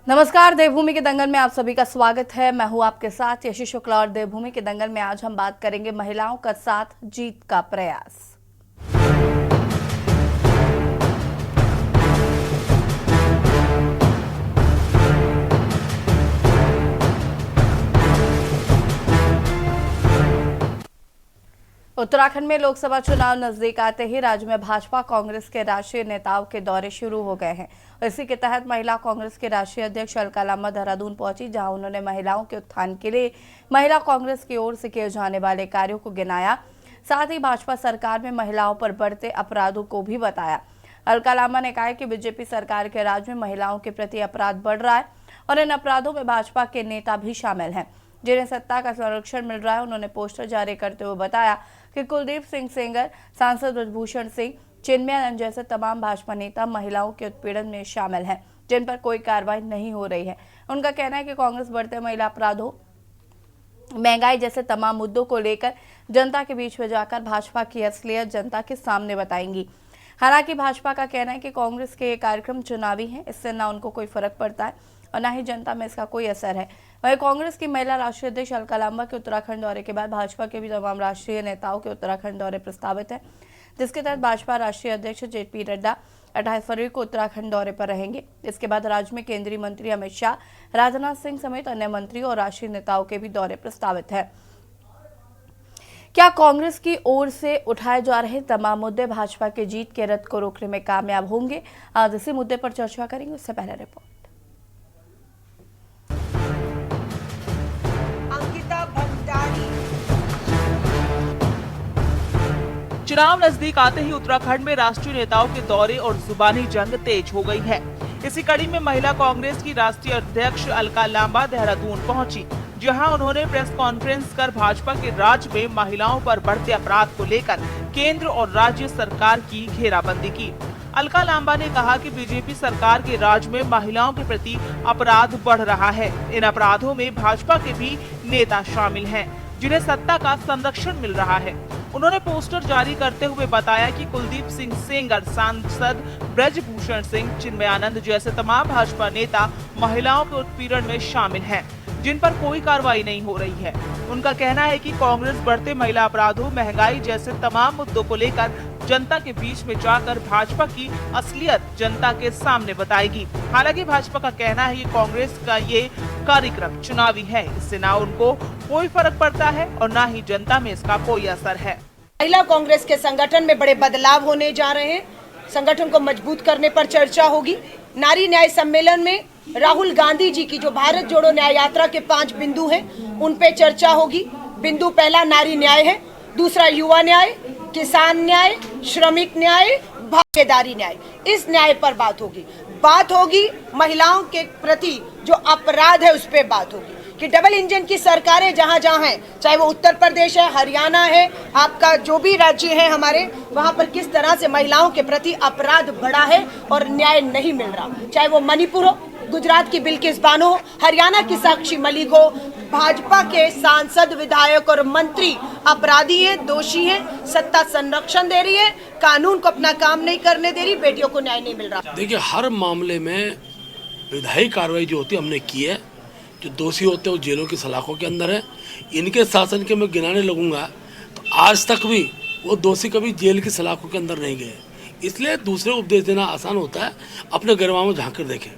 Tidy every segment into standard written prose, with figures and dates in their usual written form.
नमस्कार, देवभूमि के दंगल में आप सभी का स्वागत है। मैं हूं आपके साथ यशी शुक्ला और देवभूमि के दंगल में आज हम बात करेंगे महिलाओं का साथ जीत का प्रयास। उत्तराखंड में लोकसभा चुनाव नजदीक आते ही राज्य में भाजपा कांग्रेस के राष्ट्रीय नेताओं के दौरे शुरू हो गए हैं। इसी के तहत महिला कांग्रेस के राष्ट्रीय अध्यक्ष अलका लांबा देहरादून पहुंची, जहां उन्होंने महिलाओं के उत्थान के लिए महिला कांग्रेस की ओर से किए जाने वाले कार्यों को गिनाया। साथ ही भाजपा सरकार में महिलाओं पर बढ़ते अपराधों को भी बताया। अलका लांबा ने कहा कि बीजेपी सरकार के राज में महिलाओं के प्रति अपराध बढ़ रहा है और इन अपराधों में भाजपा के नेता भी शामिल हैं, जिन्हें सत्ता का संरक्षण मिल रहा है। उन्होंने पोस्टर जारी करते हुए बताया कि कुलदीप सिंह सेंगर, सांसद ब्रजभूषण सिंह, चिन्मयानंद जैसे तमाम भाजपा नेता महिलाओं के उत्पीड़न में शामिल हैं, जिन पर कोई कार्रवाई नहीं हो रही है। उनका कहना है कि कांग्रेस बढ़ते महिला अपराधों, महंगाई जैसे तमाम मुद्दों को लेकर जनता के बीच में जाकर भाजपा की असलियत जनता के सामने बताएंगी। हालांकि भाजपा का कहना है कि कांग्रेस के ये कार्यक्रम चुनावी हैं, इससे न उनको कोई फर्क पड़ता है और न ही जनता में इसका कोई असर है। वहीं कांग्रेस की महिला राष्ट्रीय अध्यक्ष अलका लांबा के उत्तराखंड दौरे के बाद भाजपा के भी तमाम राष्ट्रीय नेताओं के उत्तराखंड दौरे प्रस्तावित है, जिसके तहत भाजपा राष्ट्रीय अध्यक्ष जेपी नड्डा 28 फरवरी को उत्तराखंड दौरे पर रहेंगे। इसके बाद राज्य में केंद्रीय मंत्री अमित शाह, राजनाथ सिंह समेत अन्य मंत्री और राष्ट्रीय नेताओं के भी दौरे प्रस्तावित है। क्या कांग्रेस की ओर से उठाए जा रहे तमाम मुद्दे भाजपा के जीत के रथ को रोकने में कामयाब होंगे? आज इसी मुद्दे पर चर्चा करेंगे। उससे पहले रिपोर्ट। चुनाव नजदीक आते ही उत्तराखंड में राष्ट्रीय नेताओं के दौरे और जुबानी जंग तेज हो गई है। इसी कड़ी में महिला कांग्रेस की राष्ट्रीय अध्यक्ष अलका लांबा देहरादून पहुंची, जहां उन्होंने प्रेस कॉन्फ्रेंस कर भाजपा के राज में महिलाओं पर बढ़ते अपराध को लेकर केंद्र और राज्य सरकार की घेराबंदी की। अलका लांबा ने कहा कि बीजेपी सरकार के राज में महिलाओं के प्रति अपराध बढ़ रहा है। इन अपराधों में भाजपा के भी नेता शामिल हैं, जिन्हें सत्ता का संरक्षण मिल रहा है। उन्होंने पोस्टर जारी करते हुए बताया कि कुलदीप सिंह सेंगर, सांसद ब्रजभूषण सिंह, चिन्मयानंद जैसे तमाम भाजपा नेता महिलाओं के उत्पीड़न में शामिल हैं, जिन पर कोई कार्रवाई नहीं हो रही है। उनका कहना है कि कांग्रेस बढ़ते महिला अपराधों, महंगाई जैसे तमाम मुद्दों को लेकर जनता के बीच में जाकर भाजपा की असलियत जनता के सामने बताएगी। हालांकि भाजपा का कहना है कि कांग्रेस का ये कार्यक्रम चुनावी है, इससे न उनको कोई फर्क पड़ता है और न ही जनता में इसका कोई असर है। महिला कांग्रेस के संगठन में बड़े बदलाव होने जा रहे हैं। संगठन को मजबूत करने पर चर्चा होगी। नारी न्याय सम्मेलन में राहुल गांधी जी की जो भारत जोड़ो न्याय यात्रा के 5 बिंदु हैं, उन पे चर्चा होगी। बिंदु पहला नारी न्याय है, दूसरा युवा न्याय, किसान न्याय, श्रमिक न्याय, भागीदारी न्याय। इस न्याय पर बात होगी। महिलाओं के प्रति जो अपराध है उस पर बात होगी कि डबल इंजन की सरकारें जहां जहां हैं, चाहे वो उत्तर प्रदेश है, हरियाणा है, आपका जो भी राज्य है हमारे, वहां पर किस तरह से महिलाओं के प्रति अपराध बढ़ा है और न्याय नहीं मिल रहा। चाहे वो मणिपुर हो, गुजरात की बिल्किस बानो हो, हरियाणा की साक्षी मलिक हो, भाजपा के सांसद, विधायक और मंत्री अपराधी हैं, दोषी हैं। सत्ता संरक्षण दे रही है, कानून को अपना काम नहीं करने दे रही, बेटियों को न्याय नहीं मिल रहा। देखिए, हर मामले में विधायी कार्रवाई जो होती है हमने की है। जो दोषी होते हैं वो जेलों की सलाखों के अंदर है। इनके शासन के मैं गिनाने लगूंगा तो आज तक भी वो दोषी कभी जेल की सलाखों के अंदर नहीं गए। इसलिए दूसरे उपदेश देना आसान होता है, अपने गरिमा में झांक कर देखें।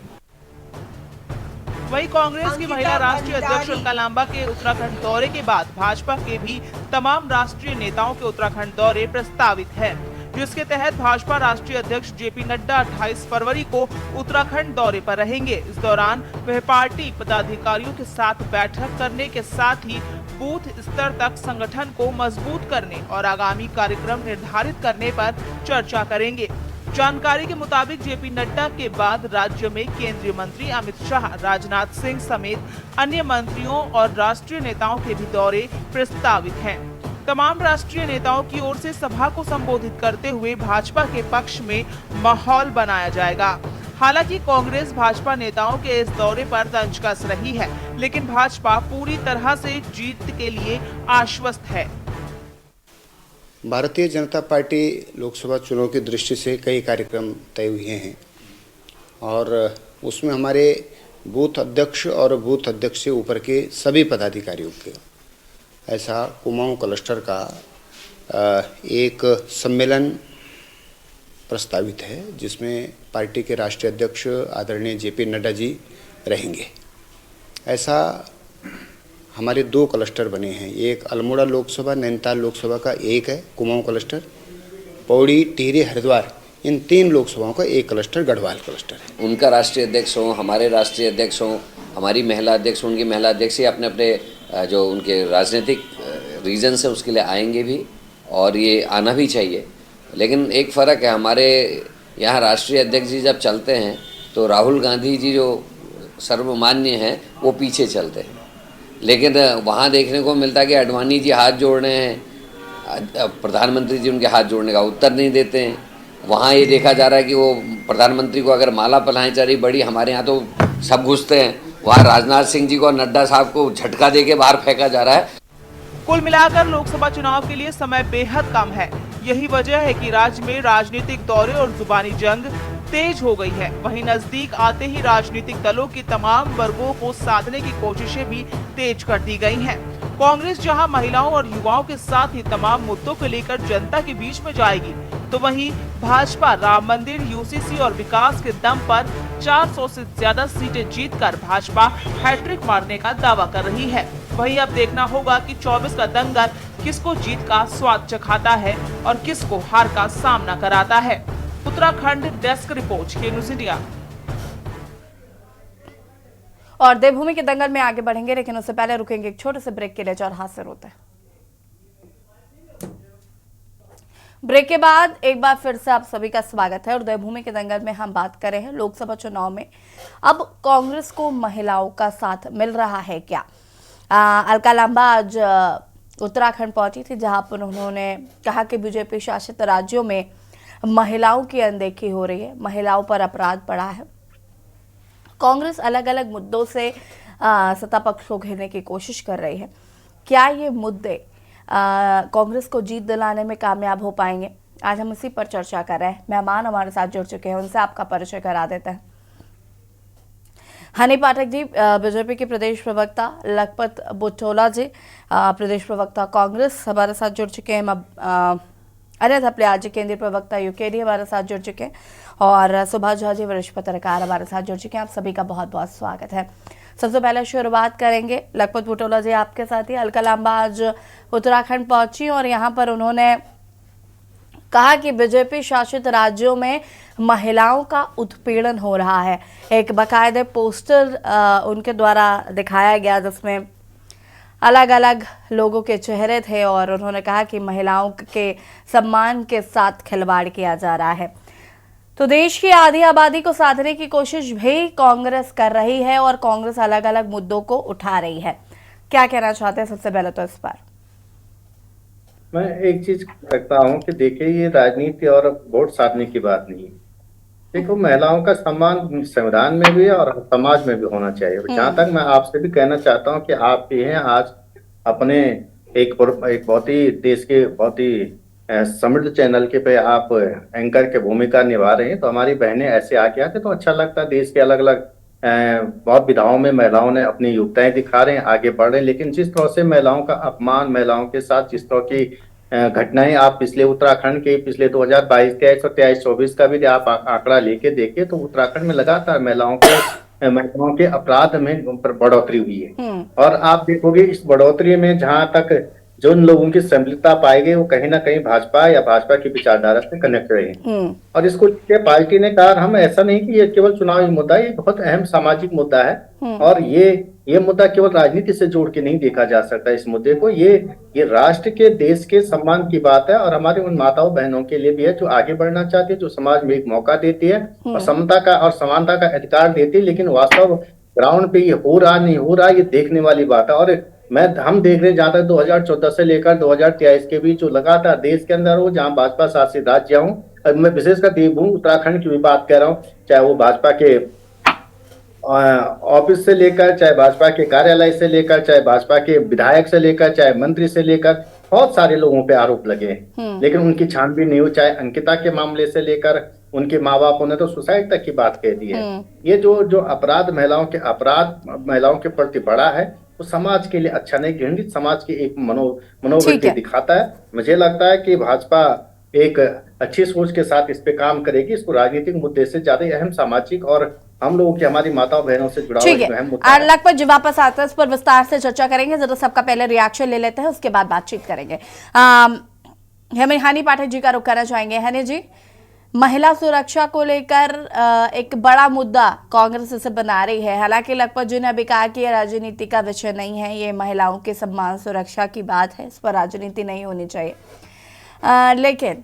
वहीं कांग्रेस की महिला राष्ट्रीय अध्यक्ष अलका लांबा के उत्तराखंड दौरे के बाद भाजपा के भी तमाम राष्ट्रीय नेताओं के उत्तराखंड दौरे प्रस्तावित है, जिसके तहत भाजपा राष्ट्रीय अध्यक्ष जेपी नड्डा 28 फरवरी को उत्तराखंड दौरे पर रहेंगे। इस दौरान वह पार्टी पदाधिकारियों के साथ बैठक करने के साथ ही बूथ स्तर तक संगठन को मजबूत करने और आगामी कार्यक्रम निर्धारित करने पर चर्चा करेंगे। जानकारी के मुताबिक जेपी नड्डा के बाद राज्य में केंद्रीय मंत्री अमित शाह, राजनाथ सिंह समेत अन्य मंत्रियों और राष्ट्रीय नेताओं के भी दौरे प्रस्तावित हैं। तमाम राष्ट्रीय नेताओं की ओर से सभा को संबोधित करते हुए भाजपा के पक्ष में माहौल बनाया जाएगा। हालांकि कांग्रेस भाजपा नेताओं के इस दौरे पर तंज कस रही है, लेकिन भाजपा पूरी तरह से जीत के लिए आश्वस्त है। भारतीय जनता पार्टी लोकसभा चुनाव की दृष्टि से कई कार्यक्रम तय हुए हैं और उसमें हमारे बूथ अध्यक्ष और बूथ अध्यक्ष से ऊपर के सभी पदाधिकारियों के ऐसा कुमाऊं क्लस्टर का एक सम्मेलन प्रस्तावित है, जिसमें पार्टी के राष्ट्रीय अध्यक्ष आदरणीय जेपी नड्डा जी रहेंगे। ऐसा हमारे 2 क्लस्टर बने हैं, एक अल्मोड़ा लोकसभा नैनीताल लोकसभा का एक है कुमाऊं क्लस्टर, पौड़ी टिहरी हरिद्वार इन 3 लोकसभाओं का एक क्लस्टर गढ़वाल क्लस्टर है। उनका राष्ट्रीय अध्यक्ष हों, हमारे राष्ट्रीय अध्यक्ष हों, हमारी महिला अध्यक्ष, उनकी महिला अध्यक्ष ही अपने अपने जो उनके राजनीतिक रीजन से उसके लिए आएंगे भी, और ये आना भी चाहिए। लेकिन एक फ़र्क है, हमारे यहाँ राष्ट्रीय अध्यक्ष जी जब चलते हैं तो राहुल गांधी जी जो सर्वमान्य हैं वो पीछे चलते हैं, लेकिन वहाँ देखने को मिलता है कि अडवाणी जी हाथ जोड़ रहे हैं, प्रधानमंत्री जी उनके हाथ जोड़ने का उत्तर नहीं देते हैं। वहाँ ये देखा जा रहा है कि वो प्रधानमंत्री को अगर माला पहनाई जा रही बड़ी, हमारे यहाँ तो सब घुसते हैं, वहाँ राजनाथ सिंह जी को और नड्डा साहब को झटका दे के बाहर फेंका जा रहा है। कुल मिलाकर लोकसभा चुनाव के लिए समय बेहद कम है। यही वजह है कि राज्य में राजनीतिक दौरे और जुबानी जंग तेज हो गई है। वहीं नजदीक आते ही राजनीतिक दलों की तमाम वर्गों को साधने की कोशिशें भी तेज कर दी गई हैं। कांग्रेस जहां महिलाओं और युवाओं के साथ ही तमाम मुद्दों को लेकर जनता के बीच में जाएगी, तो वहीं भाजपा राम मंदिर, यूसीसी और विकास के दम पर 400 से ज्यादा सीटें जीतकर भाजपा हैट्रिक मारने का दावा कर रही है। वहीं अब देखना होगा कि 24 का दंगल किसको जीत का स्वाद चखाता है और किसको हार का सामना कराता है। उत्तराखंड डेस्क रिपोर्ट के न्यूज़ इंडिया। और देवभूमि के दंगल में आगे बढ़ेंगे, लेकिन उससे पहले रुकेंगे एक छोटे से ब्रेक के लिए और हाथ होते हैं। ब्रेक के बाद एक बार फिर से आप सभी का स्वागत है और देवभूमि के दंगल में हम बात कर रहे हैं लोकसभा चुनाव में अब कांग्रेस को महिलाओं का साथ मिल रहा है क्या। अलका लांबा आज उत्तराखंड पहुंची थी, जहां पर उन्होंने कहा कि बीजेपी शासित राज्यों में महिलाओं की अनदेखी हो रही है, महिलाओं पर अपराध बढ़ा है। कांग्रेस अलग अलग मुद्दों से सत्ता पक्ष को घेरने की कोशिश कर रही है। क्या ये मुद्दे कांग्रेस को जीत दिलाने में कामयाब हो पाएंगे? आज हम इसी पर चर्चा कर रहे हैं। मेहमान हमारे साथ जुड़ चुके हैं, उनसे आपका परिचय करा देते हैं। हनी पाठक जी, बीजेपी के प्रदेश प्रवक्ता, लखपत बुटोला जी, प्रदेश प्रवक्ता कांग्रेस, हमारे साथ जुड़ चुके हैं। अनिल थपलियाल जी, केंद्रीय प्रवक्ता यूकेडी, हमारे साथ जुड़ चुके हैं। और सुभाष झा जी, वरिष्ठ पत्रकार, हमारे साथ जुड़ चुके हैं। आप सभी का बहुत बहुत स्वागत है। सबसे पहले शुरुआत करेंगे लखपत बुटोला जी आपके साथ ही। अलका लांबा आज उत्तराखंड पहुंची और यहां पर उन्होंने कहा कि बीजेपी शासित राज्यों में महिलाओं का उत्पीड़न हो रहा है। एक बाकायदे पोस्टर उनके द्वारा दिखाया गया जिसमें अलग अलग लोगों के चेहरे थे और उन्होंने कहा कि महिलाओं के सम्मान के साथ खिलवाड़ किया जा रहा है। तो देश की आधी आबादी को साधने की कोशिश भी कांग्रेस कर रही है और कांग्रेस अलग अलग मुद्दों को उठा रही है। क्या कहना चाहते हैं सबसे पहले तो इस पर? मैं एक चीज कहता हूँ कि देखिए, ये राजनीति और वोट साधने की बात नहीं है। देखो, महिलाओं का सम्मान संविधान में भी और समाज में भी होना चाहिए। जहां तक मैं आपसे भी कहना चाहता हूँ कि आप भी हैं आज अपने एक बहुत ही देश के बहुत ही समृद्ध चैनल के पे आप एंकर के भूमिका निभा रहे हैं, तो हमारी बहनें ऐसे आके आते तो अच्छा लगता है। देश के अलग अलग बहुत विधाओं में महिलाओं ने अपनी योग्यताएं दिखा रहे हैं, आगे बढ़ रहे हैं, लेकिन जिस तरह से महिलाओं का अपमान, महिलाओं के साथ जिस तरह की घटनाएं आप पिछले उत्तराखंड के पिछले 2022, 23 और 23-24 का भी आप आंकड़ा लेके देखे तो उत्तराखंड में लगातार महिलाओं के अपराध में बढ़ोतरी हुई है। और आप देखोगे इस बढ़ोतरी में जहां तक जो उन लोगों की सम्मिलितता पाई गई वो कहीं ना कहीं भाजपा या भाजपा की विचारधारा से कनेक्ट रहे हैं। और इसको पार्टी ने कहा हम ऐसा नहीं कि ये केवल चुनावी मुद्दा, ये बहुत अहम सामाजिक मुद्दा है और ये मुद्दा केवल राजनीति से जोड़ के नहीं देखा जा सकता। इस मुद्दे को ये राष्ट्र के, देश के सम्मान की बात है और हमारे उन माताओं बहनों के लिए भी है जो आगे बढ़ना चाहती है, जो समाज में एक मौका देती है और समता का और समानता का अधिकार देती है। लेकिन वास्तव ग्राउंड पे ये हो रहा नहीं हो रहा, ये देखने वाली बात है। और हम देख रहे हैं जहां तक 2014 से लेकर 2023 के बीच जो लगातार देश के अंदर हो, जहां भाजपा शासित राज्य हूँ, मैं विशेषकर देवभूमि उत्तराखंड की भी बात कर रहा हूँ, चाहे वो भाजपा के ऑफिस से लेकर, चाहे भाजपा के कार्यालय से लेकर, चाहे भाजपा के विधायक से लेकर, चाहे मंत्री से लेकर, बहुत सारे लोगों पे आरोप लगे हैं, लेकिन उनकी छानबीन नहीं हुई। चाहे अंकिता के मामले से लेकर उनके माँ बापों ने तो सुसाइड तक की बात कह दी है। ये जो अपराध महिलाओं के प्रति बढ़ा है, वो समाज के लिए अच्छा नहीं, घृणित समाज की एक ठीक मनोवृत्ति है। दिखाता है। मुझे लगता है कि भाजपा एक अच्छी सोच के साथ इस पे काम करेगी। इसको राजनीतिक मुद्दे से ज्यादा अहम सामाजिक और हम लोगों की, हमारी माताओं बहनों से जुड़ा हुआ ठीक एक है, अहम मुद्दा है। लखपत जी वापस आते हैं, इस पर विस्तार से चर्चा करेंगे। जरा सबका पहले रिएक्शन ले लेते हैं, उसके बाद बातचीत करेंगे। हमें हनी पाठक जी का रुख करना चाहेंगे। हनी जी, महिला सुरक्षा को लेकर एक बड़ा मुद्दा कांग्रेस इसे बना रही है। हालांकि लखपत जी ने अभी कहा कि यह राजनीति का विषय नहीं है, ये महिलाओं के सम्मान सुरक्षा की बात है, इस पर राजनीति नहीं होनी चाहिए। लेकिन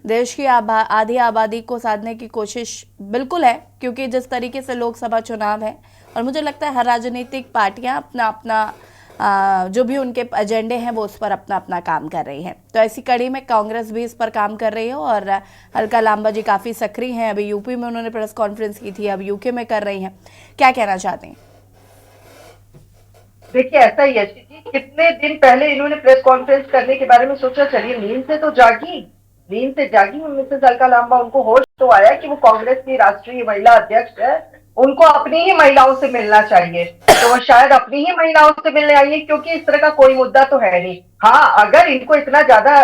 देश की आधी आबादी को साधने की कोशिश बिल्कुल है, क्योंकि जिस तरीके से लोकसभा चुनाव है, और मुझे लगता है हर राजनीतिक पार्टियां अपना अपना जो भी उनके एजेंडे हैं वो उस पर अपना अपना काम कर रही हैं। तो ऐसी कड़ी में कांग्रेस भी इस पर काम कर रही है और अलका लांबा जी काफ़ी सक्रिय हैं। अभी यूपी में उन्होंने प्रेस कॉन्फ्रेंस की थी, अब यूके में कर रही हैं। क्या कहना चाहते हैं? देखिए, ऐसा ही है जी, कितने दिन पहले इन्होंने प्रेस कॉन्फ्रेंस करने के बारे में सोचा। चलिए, नींद से जागी मिसेस अलका लांबा, उनको होश तो आया कि वो कांग्रेस की राष्ट्रीय महिला अध्यक्ष है, उनको अपनी ही महिलाओं से मिलना चाहिए। तो वो शायद अपनी ही महिलाओं से मिलने आई है, क्योंकि इस तरह का कोई मुद्दा तो है नहीं। हाँ, अगर इनको इतना ज्यादा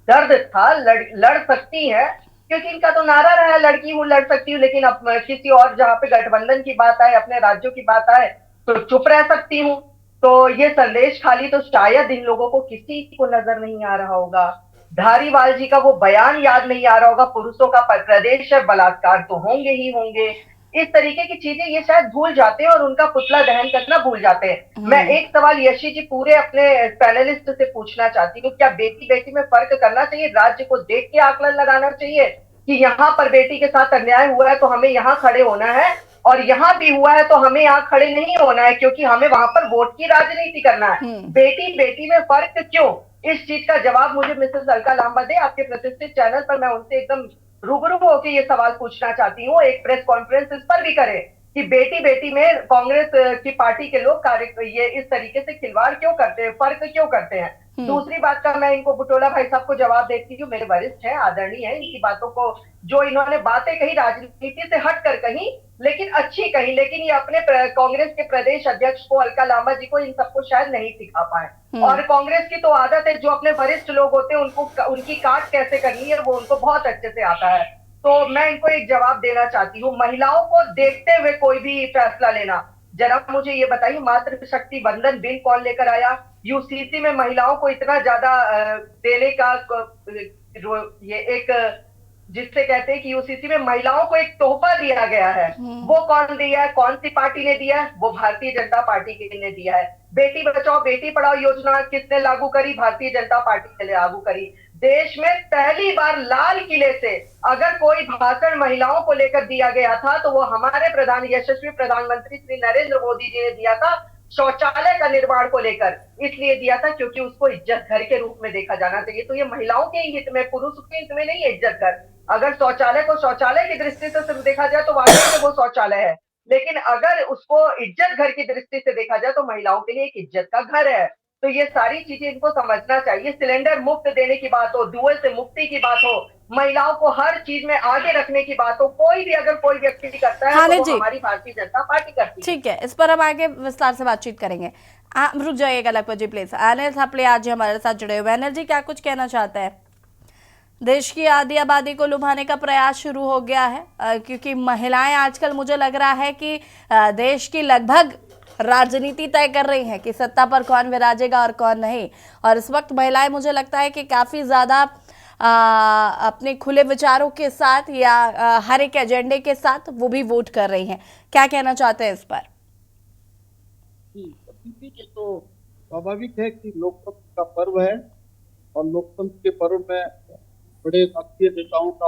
दर्द था, लड़ सकती है, क्योंकि इनका तो नारा रहा है लड़की हूँ, लड़ सकती हूँ। लेकिन अब किसी और जहाँ पे गठबंधन की बात आए, अपने राज्यों की बात आए, तो चुप रह सकती हूँ। तो ये संदेश खाली तो शायद इन लोगों को किसी को नजर नहीं आ रहा होगा। धारीवाल जी का वो बयान याद नहीं आ रहा होगा, पुरुषों का प्रदेश है, बलात्कार तो होंगे ही होंगे। इस तरीके की चीजें ये शायद भूल जाते हैं और उनका पुतला दहन करना भूल जाते हैं। मैं एक सवाल यशी जी पूरे अपने पैनलिस्ट से पूछना चाहती हूँ, क्या बेटी बेटी में फर्क करना चाहिए? राज्य को देख के आकलन लगाना चाहिए कि यहाँ पर बेटी के साथ अन्याय हुआ है तो हमें यहाँ खड़े होना है, और यहाँ भी हुआ है तो हमें यहाँ खड़े नहीं होना है, क्योंकि हमें वहां पर वोट की राजनीति करना है। बेटी बेटी में फर्क क्यों? इस चीज का जवाब मुझे मिसेस अलका लांबा दे। आपके प्रतिष्ठित चैनल पर मैं उनसे एकदम रूबरू होकर ये सवाल पूछना चाहती हूँ, एक प्रेस कॉन्फ्रेंस इस पर भी करें कि बेटी बेटी में कांग्रेस की पार्टी के लोग ये इस तरीके से खिलवाड़ क्यों करते हैं, फर्क क्यों करते हैं। दूसरी बात का मैं इनको बुटोला भाई साहब को जवाब देती हूँ, मेरे वरिष्ठ हैं, आदरणीय है, इनकी बातों को जो इन्होंने बातें कही राजनीति से हट कर कही, लेकिन अच्छी कही, लेकिन ये अपने कांग्रेस के प्रदेश अध्यक्ष को, अलका लांबा जी को, इन सबको शायद नहीं सिखा पाए। और कांग्रेस की तो आदत है, जो अपने वरिष्ठ लोग होते हैं उनको उनकी काट कैसे करनी है वो उनको बहुत अच्छे से आता है। तो मैं इनको एक जवाब देना चाहती हूँ, महिलाओं को देखते हुए कोई भी फैसला लेना। जरा मुझे ये बताइए, मातृ शक्ति बंधन बिल कौन लेकर आया? यूसीसी में महिलाओं को इतना ज्यादा देने का ये एक, जिससे कहते हैं कि यूसीसी में महिलाओं को एक तोहफा दिया गया है, वो कौन दिया है? कौन सी पार्टी ने दिया है? वो भारतीय जनता पार्टी ने दिया है। बेटी बचाओ बेटी पढ़ाओ योजना किसने लागू करी? भारतीय जनता पार्टी ने लागू करी। देश में पहली बार लाल किले से अगर कोई भाषण महिलाओं को लेकर दिया गया था तो वो हमारे यशस्वी प्रधानमंत्री श्री नरेंद्र मोदी जी ने दिया था, शौचालय का निर्माण को लेकर। इसलिए दिया था क्योंकि उसको इज्जत घर के रूप में देखा जाना चाहिए। तो ये महिलाओं के हित में, पुरुष के हित में नहीं है इज्जत घर। अगर शौचालय को शौचालय की दृष्टि से सिर्फ देखा जाए तो वाकई में वो शौचालय है, लेकिन अगर उसको इज्जत घर की दृष्टि से देखा जाए तो महिलाओं के लिए एक इज्जत का घर है। तो ये सारी चीजें इनको समझना चाहिए। सिलेंडर मुफ्त देने की बात हो, धुएं से मुक्ति की बात हो, महिलाओं को हर चीज में आगे रखने की बात हो, कोई भी अगर कोई व्यक्ति करता है तो वो हमारी भारतीय जनता पार्टी करती है। ठीक है, इस पर हम आगे विस्तार से बातचीत करेंगे। रुक जाइएगा लखपत जी प्लीज। अनिल थापले आज हमारे साथ जुड़े हुए। अनिल जी, क्या कुछ कहना चाहते हैं? देश की आधी आबादी को लुभाने का प्रयास शुरू हो गया है, क्योंकि महिलाएं आजकल मुझे लग रहा है कि देश की लगभग राजनीति तय कर रही हैं कि सत्ता पर कौन विराजेगा और कौन नहीं। और इस वक्त महिलाएं मुझे लगता है कि काफ़ी ज़्यादा अपने खुले विचारों के साथ या हर एक एजेंडे के साथ वो भी वोट कर रही हैं। क्या कहना चाहते हैं इस पर? तो स्वाभाविक है कि लोकतंत्र का पर्व है और लोकतंत्र के पर्व में बड़े राष्ट्रीय नेताओं का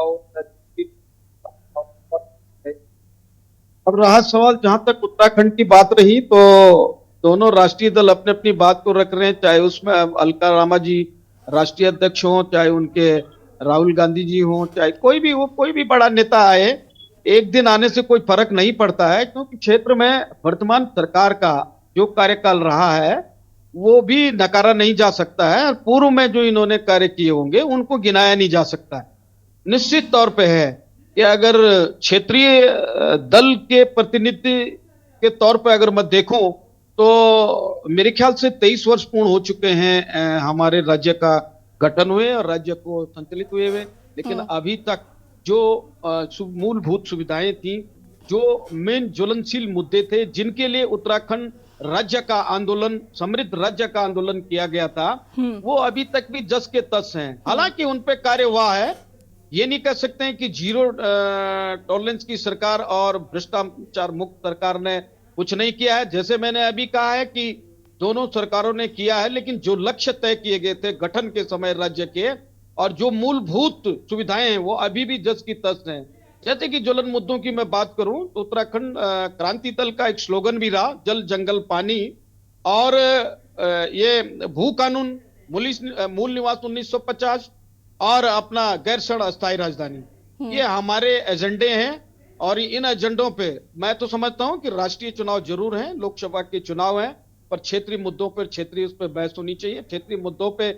अब रहा सवाल, जहां तक उत्तराखंड की बात रही तो दोनों राष्ट्रीय दल अपने अपनी बात को रख रहे हैं, चाहे उसमें अलका लांबा जी राष्ट्रीय अध्यक्ष हों, चाहे उनके राहुल गांधी जी हों, चाहे कोई भी बड़ा नेता आए, एक दिन आने से कोई फर्क नहीं पड़ता है, क्योंकि क्षेत्र में वर्तमान सरकार का जो कार्यकाल रहा है वो भी नकारा नहीं जा सकता है। पूर्व में जो इन्होंने कार्य किए होंगे उनको गिनाया नहीं जा सकता है। निश्चित तौर पे है कि अगर क्षेत्रीय दल के प्रतिनिधि के तौर पर अगर मैं देखूं तो मेरे ख्याल से 23 वर्ष पूर्ण हो चुके हैं हमारे राज्य का गठन हुए और राज्य को संचालित हुए लेकिन अभी तक जो मूलभूत सुविधाएं थी, जो मेन ज्वलनशील मुद्दे थे, जिनके लिए उत्तराखंड राज्य का आंदोलन, समृद्ध राज्य का आंदोलन किया गया था, वो अभी तक भी जस के तस हैं। हालांकि उन पे कार्य हुआ है, ये नहीं कह सकते हैं कि जीरो टॉलरेंस की सरकार और भ्रष्टाचार मुक्त सरकार ने कुछ नहीं किया है। जैसे मैंने अभी कहा है कि दोनों सरकारों ने किया है, लेकिन जो लक्ष्य तय किए गए थे गठन के समय राज्य के, और जो मूलभूत सुविधाएं हैं वो अभी भी जस की तस हैं। जैसे कि ज्वलन मुद्दों की मैं बात करूं तो उत्तराखंड क्रांति दल का एक स्लोगन भी रहा, जल जंगल पानी, और ये भू कानून, मूल निवास 1950 और अपना गैरसैंण अस्थायी राजधानी, ये हमारे एजेंडे हैं। और इन एजेंडों पे मैं तो समझता हूं कि राष्ट्रीय चुनाव जरूर हैं, लोकसभा के चुनाव हैं, पर क्षेत्रीय मुद्दों पर क्षेत्रीय उस पर बहस होनी चाहिए। क्षेत्रीय मुद्दों पे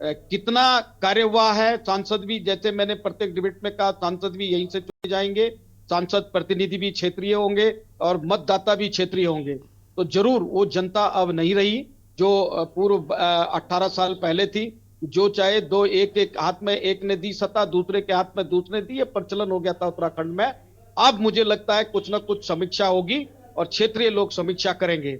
कितना कार्य हुआ है, सांसद भी, जैसे मैंने प्रत्येक डिबेट में कहा, सांसद भी यहीं से चुने जाएंगे, सांसद प्रतिनिधि भी क्षेत्रीय होंगे और मतदाता भी क्षेत्रीय होंगे। तो जरूर वो जनता अब नहीं रही जो पूर्व 18 साल पहले थी, जो चाहे दो एक हाथ में एक ने दी सत्ता, दूसरे के हाथ में दूसरे दी, ये प्रचलन हो गया था उत्तराखंड में। अब मुझे लगता है कुछ ना कुछ समीक्षा होगी और क्षेत्रीय लोग समीक्षा करेंगे।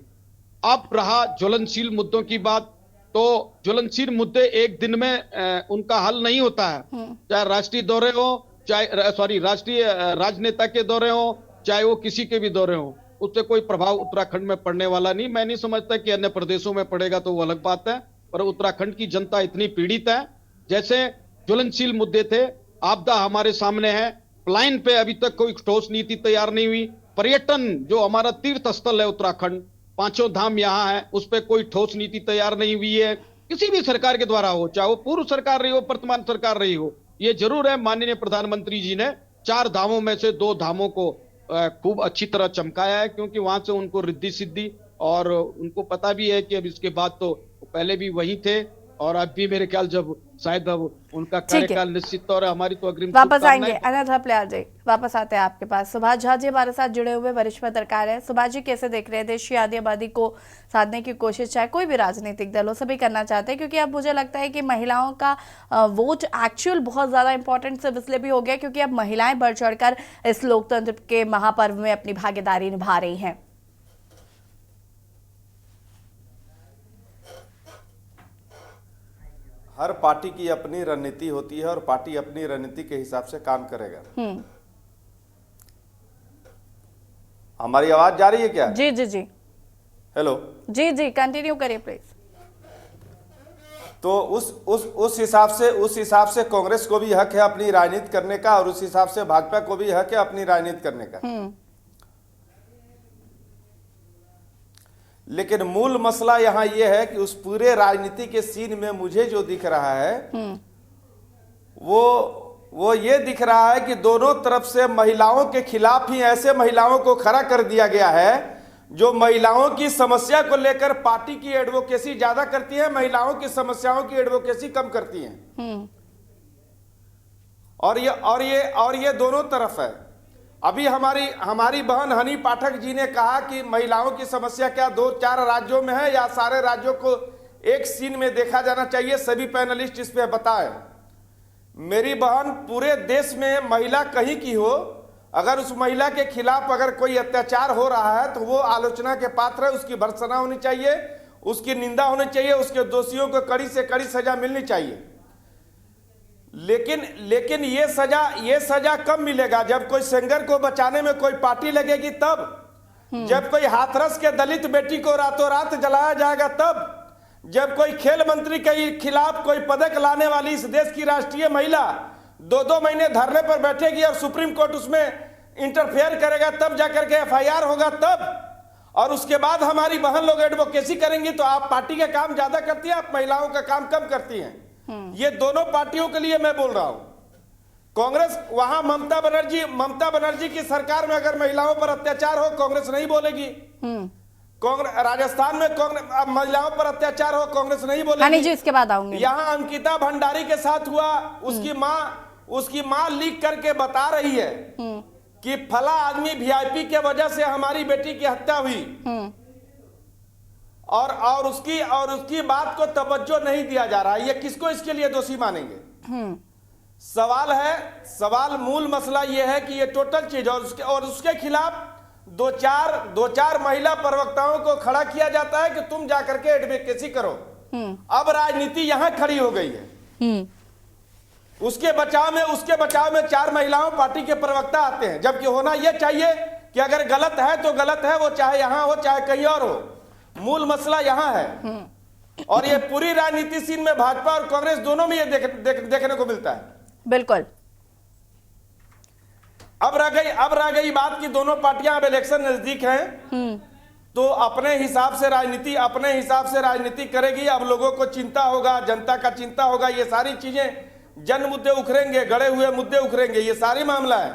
अब रहा ज्वलनशील मुद्दों की बात, तो ज्वलनशील मुद्दे एक दिन में उनका हल नहीं होता है, चाहे राष्ट्रीय दौरे हो, चाहे राष्ट्रीय राजनेता के दौरे हो, चाहे वो किसी के भी दौरे हो, उससे कोई प्रभाव उत्तराखंड में पड़ने वाला नहीं। मैं नहीं समझता कि अन्य प्रदेशों में पड़ेगा तो वो अलग बात है, पर उत्तराखंड की जनता इतनी पीड़ित है। जैसे ज्वलनशील मुद्दे थे, आपदा हमारे सामने है, पलायन पे अभी तक कोई ठोस नीति तैयार नहीं हुई, पर्यटन जो हमारा तीर्थ स्थल है उत्तराखंड, 5 धाम यहाँ है, उस पर कोई ठोस नीति तैयार नहीं हुई है, किसी भी सरकार के द्वारा हो, चाहे वो पूर्व सरकार रही हो, वर्तमान सरकार रही हो। ये जरूर है, माननीय प्रधानमंत्री जी ने 4 धामों में से 2 धामों को खूब अच्छी तरह चमकाया है, क्योंकि वहां से उनको रिद्धि सिद्धि, और उनको पता भी है कि अब इसके बाद तो पहले भी वही थे और अब भी मेरे ख्याल जब शायद अब उनका कार्यकाल निश्चित तौर है। हमारी तो अग्रिम वापस आएंगे अनंत प्यार जी, वापस आते हैं आपके पास। सुभाष झा जी हमारे साथ जुड़े हुए वरिष्ठ पत्रकार हैं। सुभाष जी, कैसे देख रहे हैं देश की आधी आबादी को साधने की कोशिश, चाहे कोई भी राजनीतिक दल हो, सभी करना चाहते हैं, क्योंकि अब मुझे लगता है कि महिलाओं का वोट एक्चुअल बहुत ज्यादा इंपॉर्टेंट सिर्फ इसलिए भी हो गया क्योंकि अब महिलाएं बढ़ चढ़कर इस लोकतंत्र के महापर्व में अपनी भागीदारी निभा रही हैं। हर पार्टी की अपनी रणनीति होती है और पार्टी अपनी रणनीति के हिसाब से काम करेगा। हमारी आवाज जा रही है क्या? जी जी जी, हेलो, जी जी, कंटिन्यू करिए प्लीज। तो उस हिसाब से कांग्रेस को भी हक है अपनी राजनीति करने का, और उस हिसाब से भाजपा को भी हक है अपनी राजनीति करने का। लेकिन मूल मसला यहां यह है कि उस पूरे राजनीति के सीन में मुझे जो दिख रहा है वो ये दिख रहा है कि दोनों तरफ से महिलाओं के खिलाफ ही ऐसे महिलाओं को खड़ा कर दिया गया है जो महिलाओं की समस्या को लेकर पार्टी की एडवोकेसी ज्यादा करती है, महिलाओं की समस्याओं की एडवोकेसी कम करती हैं। और ये दोनों तरफ है। अभी हमारी बहन हनी पाठक जी ने कहा कि महिलाओं की समस्या क्या 2-4 राज्यों में है या सारे राज्यों को एक सीन में देखा जाना चाहिए, सभी पैनलिस्ट इस पे बताएं। मेरी बहन, पूरे देश में महिला कहीं की हो, अगर उस महिला के खिलाफ अगर कोई अत्याचार हो रहा है तो वो आलोचना के पात्र है, उसकी भर्त्सना होनी चाहिए, उसकी निंदा होनी चाहिए, उसके दोषियों को कड़ी से कड़ी सजा मिलनी चाहिए। लेकिन ये सजा कब मिलेगा? जब कोई सेंगर को बचाने में कोई पार्टी लगेगी तब, जब कोई हाथरस के दलित बेटी को रातों रात जलाया जाएगा तब, जब कोई खेल मंत्री के खिलाफ कोई पदक लाने वाली इस देश की राष्ट्रीय महिला 2-2 महीने धरने पर बैठेगी और सुप्रीम कोर्ट उसमें इंटरफेयर करेगा, तब जाकर के FIR होगा तब, और उसके बाद हमारी बहन लोग एडवोकेसी करेंगी। तो आप पार्टी का काम ज्यादा करती है, आप महिलाओं का काम कम करती हैं। ये दोनों पार्टियों के लिए मैं बोल रहा हूं। कांग्रेस वहां ममता बनर्जी की सरकार में अगर महिलाओं पर अत्याचार हो, कांग्रेस नहीं बोलेगी। कांग्रेस राजस्थान में कांग्रेस महिलाओं पर अत्याचार हो, कांग्रेस नहीं बोलेगी। जी, इसके बाद आऊंगी। यहाँ अंकिता भंडारी के साथ हुआ, उसकी माँ लिख करके बता रही है कि फला आदमी वीआईपी के वजह से हमारी बेटी की हत्या हुई, और उसकी बात को तवज्जो नहीं दिया जा रहा है। ये किसको इसके लिए दोषी मानेंगे? सवाल मूल मसला ये है कि ये टोटल चीज, और उसके खिलाफ दो चार महिला प्रवक्ताओं को खड़ा किया जाता है कि तुम जाकर के एडवोकेसी करो। अब राजनीति यहां खड़ी हो गई है। उसके बचाव में 4 महिलाओं पार्टी के प्रवक्ता आते हैं, जबकि होना यह चाहिए कि अगर गलत है तो गलत है, वो चाहे यहां हो चाहे कहीं और हो। मूल मसला यहां है, और ये पूरी राजनीति सीन में भाजपा और कांग्रेस दोनों में ये देखने को मिलता है। बिल्कुल। अब रह गई बात कि दोनों पार्टियां अब इलेक्शन नजदीक हैं, तो अपने हिसाब से राजनीति करेगी। अब लोगों को चिंता होगा, जनता का चिंता होगा, ये सारी चीजें जन मुद्दे उखड़ेंगे, गड़े हुए मुद्दे उखड़ेंगे, ये सारी मामला है।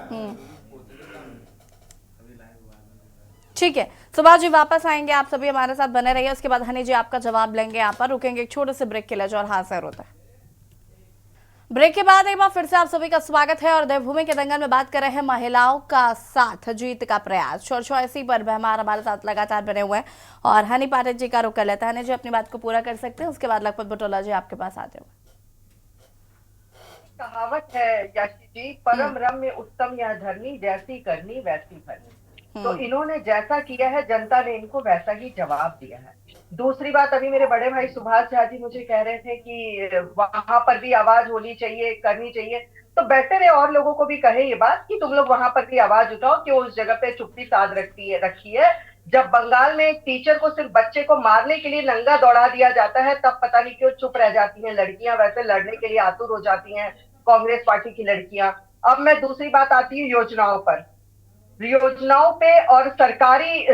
ठीक है, सुभाष जी वापस आएंगे, आप सभी हमारे साथ बने रहिए। उसके बाद हनी जी आपका जवाब लेंगे। यहाँ पर रुकेंगे एक छोटे से ब्रेक के लिए, जो और हाजिर होता है। ब्रेक के बाद एक बार फिर से आप सभी का स्वागत है, और देवभूमि के दंगल में बात कर रहे हैं महिलाओं का साथ जीत का प्रयास। चर्चा इसी पर बेहमार हमारे साथ लगातार बने हुए हैं, और हनी पाठक जी का रुक कर लेता है। हनी जी अपनी बात को पूरा कर सकते हैं, उसके बाद लखपत बटोला जी आपके पास आते हुए। कहावत है याशी जी, परम रम्य उत्तम यह धरनी, जैसी करनी वैसी भरनी। तो इन्होंने जैसा किया है, जनता ने इनको वैसा ही जवाब दिया है। दूसरी बात, अभी मेरे बड़े भाई सुभाष झा जी मुझे कह रहे थे कि वहां पर भी आवाज होनी चाहिए, करनी चाहिए, तो बेटर है और लोगों को भी कहे ये बात कि तुम लोग वहां पर भी आवाज उठाओ कि उस जगह पे चुप्पी साध रखी है। जब बंगाल में एक टीचर को सिर्फ बच्चे को मारने के लिए नंगा दौड़ा दिया जाता है, तब पता नहीं क्यों चुप रह जाती हैं लड़कियां, वैसे लड़ने के लिए आतुर हो जाती हैं कांग्रेस पार्टी की लड़कियां। अब मैं दूसरी बात आती है योजनाओं पे और सरकारी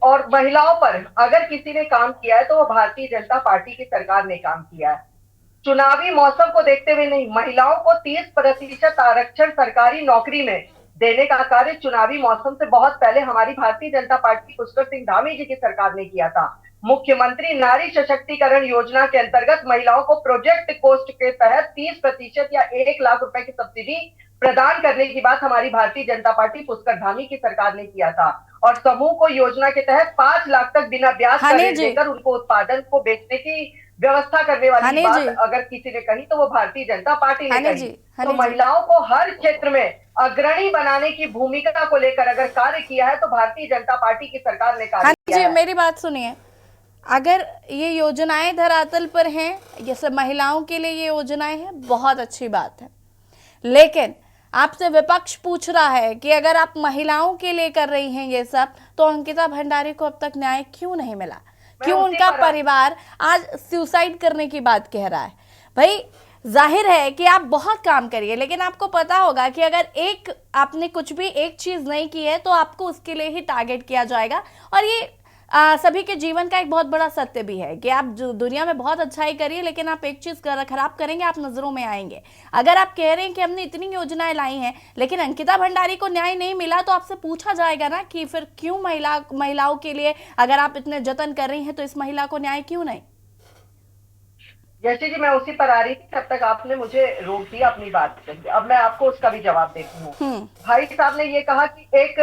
और महिलाओं पर। अगर किसी ने काम किया है तो वो भारतीय जनता पार्टी की सरकार ने काम किया है। चुनावी मौसम को देखते हुए नहीं, महिलाओं को 30% आरक्षण सरकारी नौकरी में देने का कार्य चुनावी मौसम से बहुत पहले हमारी भारतीय जनता पार्टी पुष्कर सिंह धामी जी की सरकार ने किया था। मुख्यमंत्री नारी सशक्तिकरण योजना के अंतर्गत महिलाओं को प्रोजेक्ट कोस्ट के तहत 30% या 1 लाख रुपए की सब्सिडी प्रदान करने की बात हमारी भारतीय जनता पार्टी पुष्कर धामी की सरकार ने किया था। और समूह को योजना के तहत 5 लाख तक बिना ब्याज का ऋण देकर उनको उत्पादन को बेचने की व्यवस्था करने वाली बात अगर किसी ने कही तो वो भारतीय जनता पार्टी ने कही। तो महिलाओं को हर क्षेत्र में अग्रणी बनाने की भूमिका को लेकर अगर कार्य किया है तो भारतीय जनता पार्टी की सरकार ने कार्य किया है। मेरी बात सुनिए, अगर ये योजनाएं धरातल पर हैं, जैसे महिलाओं के लिए ये योजनाएं हैं, बहुत अच्छी बात है, लेकिन आपसे विपक्ष पूछ रहा है कि अगर आप महिलाओं के लिए कर रही हैं ये सब, तो अंकिता भंडारी को अब तक न्याय क्यों नहीं मिला? क्यों उनका परिवार आज सुसाइड करने की बात कह रहा है? भाई जाहिर है कि आप बहुत काम करिए, लेकिन आपको पता होगा कि अगर आपने कुछ भी एक चीज नहीं की है तो आपको उसके लिए ही टारगेट किया जाएगा। और ये सभी के जीवन का एक बहुत बड़ा सत्य भी है कि आप जो दुनिया में बहुत अच्छाई करिए, लेकिन आप एक चीज खराब करेंगे, आप नजरों में आएंगे। अगर आप कह रहे हैं कि हमने इतनी योजनाएं लाई हैं लेकिन अंकिता भंडारी को न्याय नहीं मिला, तो आपसे पूछा जाएगा ना कि फिर क्यों महिलाओं के लिए अगर आप इतने जतन कर रही हैं तो इस महिला को न्याय क्यों नहीं? जैसे जी मैं उसी पर आ रही थी, तब तक आपने मुझे रोक दिया अपनी बात से। अब मैं आपको उसका भी जवाब देती हूँ। भाई साहब ने ये कहा कि एक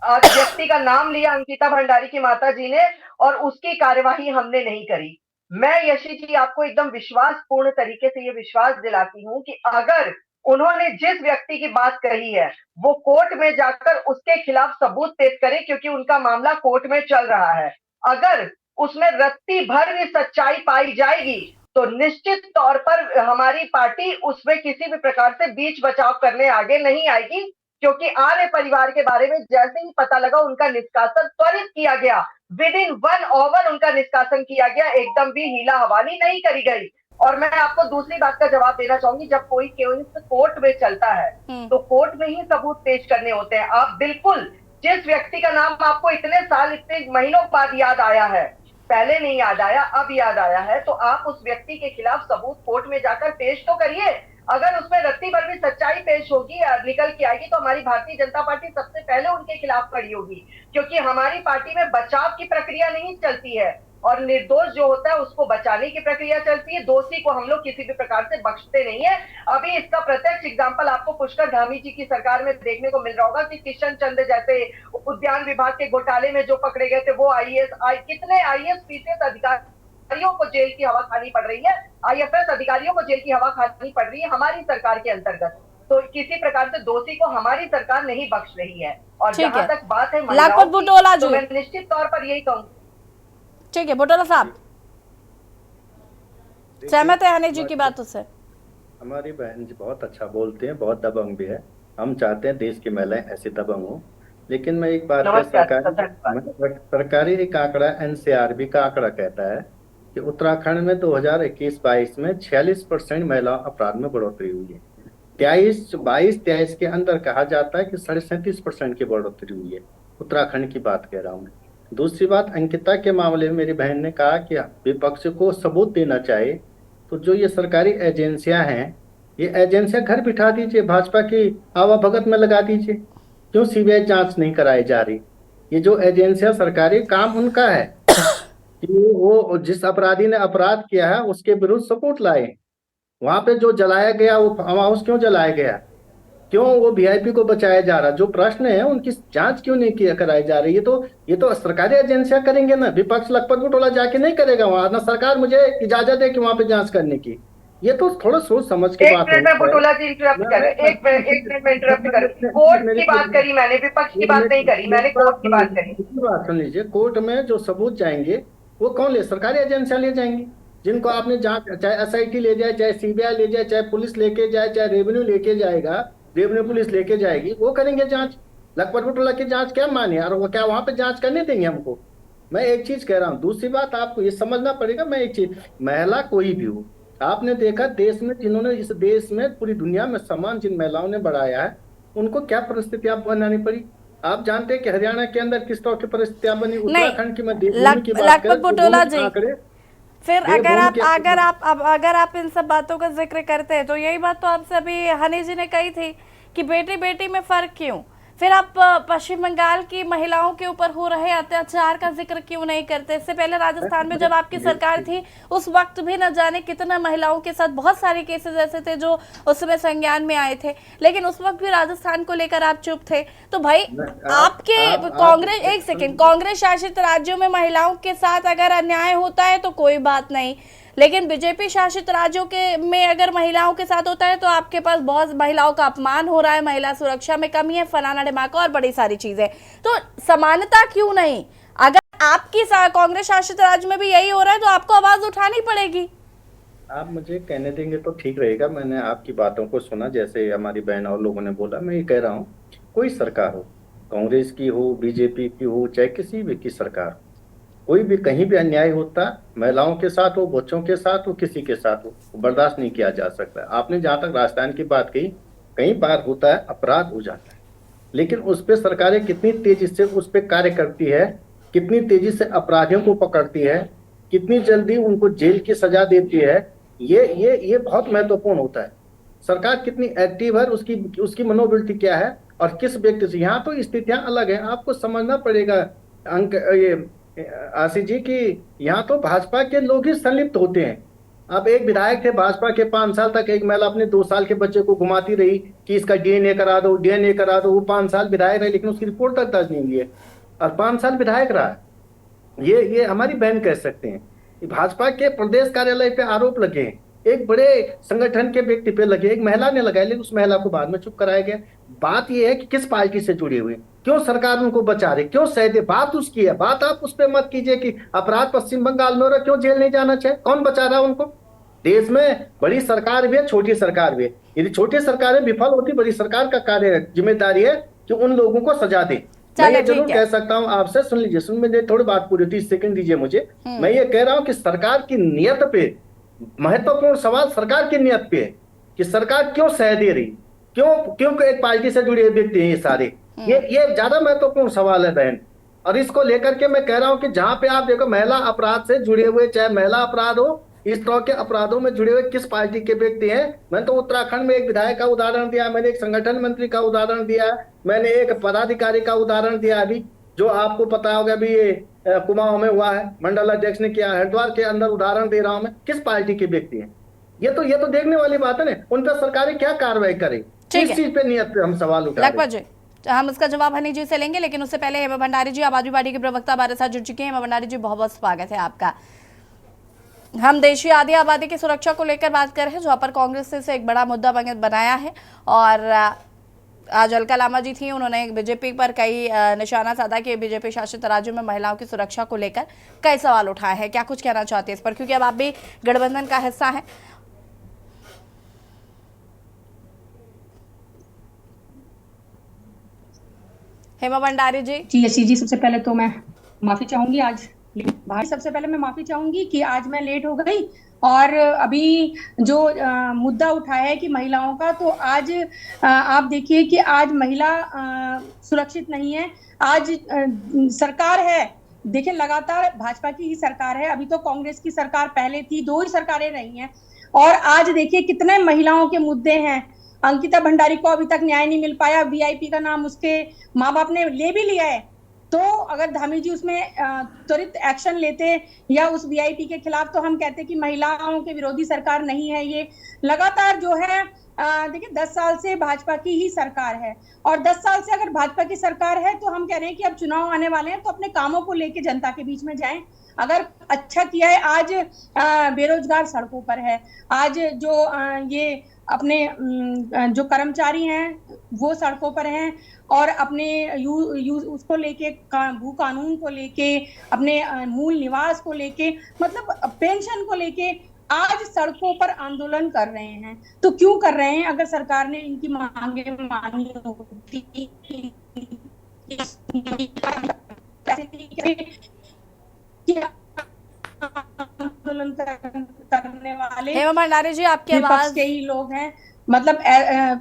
व्यक्ति का नाम लिया अंकिता भंडारी की माता जी ने, और उसकी कार्यवाही हमने नहीं करी। मैं यशी जी आपको एकदम विश्वासपूर्ण तरीके से ये विश्वास दिलाती हूँ कि अगर उन्होंने जिस व्यक्ति की बात कही है वो कोर्ट में जाकर उसके खिलाफ सबूत पेश करे, क्योंकि उनका मामला कोर्ट में चल रहा है। अगर उसमें रत्ती भर भी सच्चाई पाई जाएगी तो निश्चित तौर पर हमारी पार्टी उसमें किसी भी प्रकार से बीच बचाव करने आगे नहीं आएगी, क्योंकि आर्य परिवार के बारे में जैसे ही पता लगा उनका निष्कासन त्वरित किया गया। विदिन 1 आवर उनका निष्कासन किया गया, एकदम भी हीला हवाली नहीं करी गई। और मैं आपको दूसरी बात का जवाब देना चाहूंगी, जब कोई केस कोर्ट में चलता है तो कोर्ट में ही सबूत पेश करने होते हैं। आप बिल्कुल जिस व्यक्ति का नाम आपको इतने साल इतने महीनों बाद याद आया है, पहले नहीं याद आया अब याद आया है, तो आप उस व्यक्ति के खिलाफ सबूत कोर्ट में जाकर पेश तो करिए। अगर उसमें रत्ती भर भी सच्चाई पेश होगी निकल के आएगी तो हमारी भारतीय जनता पार्टी सबसे पहले उनके खिलाफ खड़ी होगी, क्योंकि हमारी पार्टी में बचाव की प्रक्रिया नहीं चलती है। और निर्दोष जो होता है उसको बचाने की प्रक्रिया चलती है। दोषी को हम लोग किसी भी प्रकार से बख्शते नहीं है। अभी इसका प्रत्यक्ष एग्जाम्पल आपको पुष्कर धामी जी की सरकार में देखने को मिल रहा होगा कि किशन चंद जैसे उद्यान विभाग के घोटाले में जो पकड़े गए थे वो कितने आईएएस पीसीएस अधिकारियों को जेल की हवा खानी पड़ रही है, आईएफएस अधिकारियों को जेल की हवा खानी पड़ रही है हमारी सरकार के अंतर्गत। तो किसी प्रकार से दोषी को हमारी सरकार नहीं बख्श रही है। और जहां तक बात है लाखपत बुटोला तो जी, मैं निश्चित तौर पर यही कहूंगी। ठीक है बुटोला साहब, सहमत है हनी जी की बातों से? हमारी बहन जी बहुत अच्छा बोलते हैं, बहुत दबंग भी है। हम चाहते हैं देश की महिलाएं ऐसी दबंग हो। लेकिन मैं एक बात है, सरकारी एक आंकड़ा एनसीआरबी का आंकड़ा कहता है कि उत्तराखंड में 2021-22 में 46% महिला अपराध में बढ़ोतरी हुई है। 22-23 के अंदर कहा जाता है कि 37.5% की बढ़ोतरी हुई है। उत्तराखंड की बात कह रहा हूँ मैं। दूसरी बात, अंकिता के मामले में मेरी बहन ने कहा कि विपक्ष को सबूत देना चाहिए। तो जो ये सरकारी एजेंसियां हैं, ये एजेंसियां घर बिठा दीजिए, भाजपा की आवाभगत में लगा दीजिए। क्यों सीबीआई जांच नहीं कराई जा रही? ये जो एजेंसियां सरकारी, काम उनका है कि वो जिस अपराधी ने अपराध किया है उसके विरुद्ध सबूत लाए। वहां पे जो जलाया गया वो फार्म हाउस क्यों जलाया गया, क्यों वो वीआईपी को बचाया जा रहा, जो प्रश्न है उनकी जांच क्यों नहीं किया कराई जा रही? ये तो सरकारी एजेंसियां करेंगे ना, विपक्ष लखपत बुटोला जाके नहीं करेगा वहां, ना सरकार मुझे इजाजत है कि वहां पे जांच करने की। ये तो थोड़ा सोच समझ के बात है। बुटोला जी इंटरप्ट कर रहे हैं, एक मिनट में इंटरप्ट कर। कोर्ट की बात करी मैंने, विपक्ष की बात नहीं करी मैंने, कोर्ट की बात करी। बात सुन लीजिए, कोर्ट में जो सबूत जाएंगे वो कौन ले? सरकारी एजेंसियां ले जाएंगी, जिनको आपने जांच, चाहे एसआईटी ले जाए, चाहे सीबीआई ले जाए, चाहे पुलिस लेके जाए, चाहे रेवेन्यू लेके जाएगा, रेवेन्यू पुलिस लेके जाएगी, वो करेंगे जांच। लखपत बुटोला की जांच क्या माने? और वो क्या वहां पे जांच करने देंगे हमको? मैं एक चीज कह रहा हूँ। दूसरी बात, आपको ये समझना पड़ेगा, मैं एक चीज, महिला कोई भी हो, आपने देखा देश में जिन्होंने इस देश में पूरी दुनिया में सम्मान जिन महिलाओं ने बढ़ाया है, उनको क्या परिस्थितियां बनानी पड़ी? आप जानते हैं कि हरियाणा के अंदर किस तरह की परिस्थितियां बनी, उत्तराखंड की, मैं देवभूमि की बात करें। फिर अगर आप इन सब बातों का जिक्र करते हैं तो यही बात तो आपसे अभी हनी जी ने कही थी कि बेटी बेटी में फर्क क्यों? फिर आप पश्चिम बंगाल की महिलाओं के ऊपर हो रहे अत्याचार का जिक्र क्यों नहीं करते? इससे पहले राजस्थान में जब आपकी सरकार थी उस वक्त भी न जाने कितना महिलाओं के साथ बहुत सारे केसेस ऐसे थे जो उस समय संज्ञान में आए थे, लेकिन उस वक्त भी राजस्थान को लेकर आप चुप थे। तो भाई आपके कांग्रेस, एक सेकेंड, कांग्रेस शासित राज्यों में महिलाओं के साथ अगर अन्याय होता है तो कोई बात नहीं, लेकिन बीजेपी शासित राज्यों के में अगर महिलाओं के साथ होता है तो आपके पास बहुत महिलाओं का अपमान हो रहा है, महिला सुरक्षा में कमी है, फलाना ढिमाका और बड़ी सारी चीजें। तो समानता क्यों नहीं? अगर आपकी कांग्रेस शासित राज्य में भी यही हो रहा है तो आपको आवाज उठानी पड़ेगी। आप मुझे कहने देंगे तो ठीक रहेगा। मैंने आपकी बातों को सुना, जैसे हमारी बहन और लोगों ने बोला। मैं ये कह रहा हूँ, कोई सरकार हो, कांग्रेस की हो, बीजेपी की हो, चाहे किसी भी की सरकार, कोई भी कहीं भी अन्याय होता, महिलाओं के साथ हो, बच्चों के साथ हो, किसी के साथ हो, बर्दाश्त नहीं किया जा सकता। आपने जहां तक राजस्थान की बात कही, कई बार होता है, अपराध हो जाता है, लेकिन उस पर सरकारें कितनी तेजी से उस पर कार्य करती है, कितनी तेजी से अपराधियों को पकड़ती है, कितनी जल्दी उनको जेल की सजा देती है, ये बहुत महत्वपूर्ण होता है। सरकार कितनी एक्टिव है, उसकी मनोवृत्ति क्या है और किस व्यक्ति से। यहाँ तो स्थितियां अलग है, आपको समझना पड़ेगा आशीष जी की यहाँ तो भाजपा के लोग ही संलिप्त होते हैं। अब एक विधायक थे भाजपा के, 5 साल तक एक महिला अपने 2 साल के बच्चे को घुमाती रही कि इसका डीएनए करा दो, डीएनए करा दो। वो 5 साल विधायक रहे, लेकिन उसकी रिपोर्ट तक दर्ज नहीं हुई है और 5 साल विधायक रहा। ये हमारी बहन कह सकते हैं। भाजपा के प्रदेश कार्यालय पे आरोप लगे, एक बड़े संगठन के व्यक्ति पे लगे, एक महिला ने लगाए, लेकिन उस महिला को बाद में चुप कराया गया। बात यह है कि किस पार्टी से जुड़े हुए, क्यों सरकार उनको बचा रही, क्यों सहदे, बात उसकी है। बात आप उस पर मत कीजिए कि अपराध पश्चिम बंगाल में हो रहा, क्यों जेल नहीं जाना चाहिए, कौन बचा रहा उनको। देश में बड़ी सरकार भी है, छोटी सरकार भी है। यदि छोटी सरकारें विफल होती, बड़ी सरकार का कार्य जिम्मेदारी है कि उन लोगों को सजा दे। मैं ये जरूर कह सकता हूं आपसे, सुन लीजिए, सुन मुझे थोड़ी बात पूरी 30 सेकंड दीजिए मुझे। मैं ये कह रहा हूं कि सरकार की नियत पे, महत्वपूर्ण सवाल सरकार की नियत पे है कि सरकार क्यों सह दे रही, क्यों एक पार्टी से जुड़े व्यक्ति हैं ये सारे। ये ज्यादा महत्वपूर्ण सवाल है बहन। और इसको लेकर के मैं कह रहा हूं कि जहां पे आप देखो महिला अपराध से जुड़े हुए, चाहे महिला अपराध हो, इस तरह के अपराधों में जुड़े हुए किस पार्टी के व्यक्ति हैं। मैंने तो उत्तराखंड में एक विधायक का उदाहरण दिया, मैंने एक संगठन मंत्री का उदाहरण दिया, मैंने एक पदाधिकारी का उदाहरण दिया। अभी जो आपको पता होगा भी ये कुमाऊं में हुआ है, मंडल अध्यक्ष ने किया। हरिद्वार के अंदर उदाहरण दे रहा हूं मैं, किस पार्टी के व्यक्ति हैं ये तो देखने वाली बात है ना, उन पर सरकारें क्या कार्रवाई करे, ठीक इस है। चीज पे नियत पे हम सवाल उठा रहे हैं। लखपत जी, हम इसका जवाब हनी जी से लेंगे, लेकिन उससे पहले हेमा भंडारी जी, आम आदमी पार्टी के प्रवक्ता हमारे साथ जुड़ चुके हैं। हेमा भंडारी जी, बहुत बहुत स्वागत है आपका। हम देशी आदि आबादी की सुरक्षा को लेकर बात कर रहे हैं, जहां पर कांग्रेस ने इसे एक बड़ा मुद्दा बनाया है। और आज अलका लांबा जी थी, उन्होंने बीजेपी पर कई निशाना साधा कि बीजेपी शासित राज्यों में महिलाओं की सुरक्षा को लेकर कई सवाल उठाए हैं। क्या कुछ कहना चाहते हैं इस पर, क्योंकि अब आप भी गठबंधन का हिस्सा है। हेमा भंडारी जी। जी यशी जी, सबसे पहले तो मैं माफी चाहूंगी आज भाई, सबसे पहले मैं माफी चाहूंगी कि आज मैं लेट हो गई। और अभी जो मुद्दा उठाया है कि महिलाओं का, तो आज आप देखिए कि आज महिला सुरक्षित नहीं है। आज सरकार है, देखिए लगातार भाजपा की ही सरकार है, अभी तो कांग्रेस की सरकार पहले थी, 2 ही सरकारें रही हैं। और आज देखिए कितने महिलाओं के मुद्दे हैं। अंकिता भंडारी को अभी तक न्याय नहीं मिल पाया, वीआईपी का नाम उसके माँ बाप ने ले भी लिया है। तो अगर धामी जी उसमें त्वरित एक्शन लेते या उस वीआईपी के खिलाफ, तो हम कहते कि महिलाओं के विरोधी सरकार नहीं है ये। लगातार जो है देखिए 10 साल से भाजपा की ही सरकार है, और 10 साल से अगर भाजपा की सरकार है तो हम कह रहे हैं कि अब चुनाव आने वाले हैं, तो अपने कामों को लेके जनता के बीच में जाएं। अगर अच्छा किया है, आज बेरोजगार सड़कों पर है, आज जो ये अपने जो कर्मचारी हैं वो सड़कों पर हैं, और अपने उसको लेके भू कानून को लेके, अपने मूल निवास को लेके, मतलब पेंशन को लेके आज सड़कों पर आंदोलन कर रहे हैं। तो क्यों कर रहे हैं? अगर सरकार ने इनकी मांगे मानी होती, आंदोलन करने वाले हेमा भंडारी जी, आपकी आवाज के ही लोग हैं, मतलब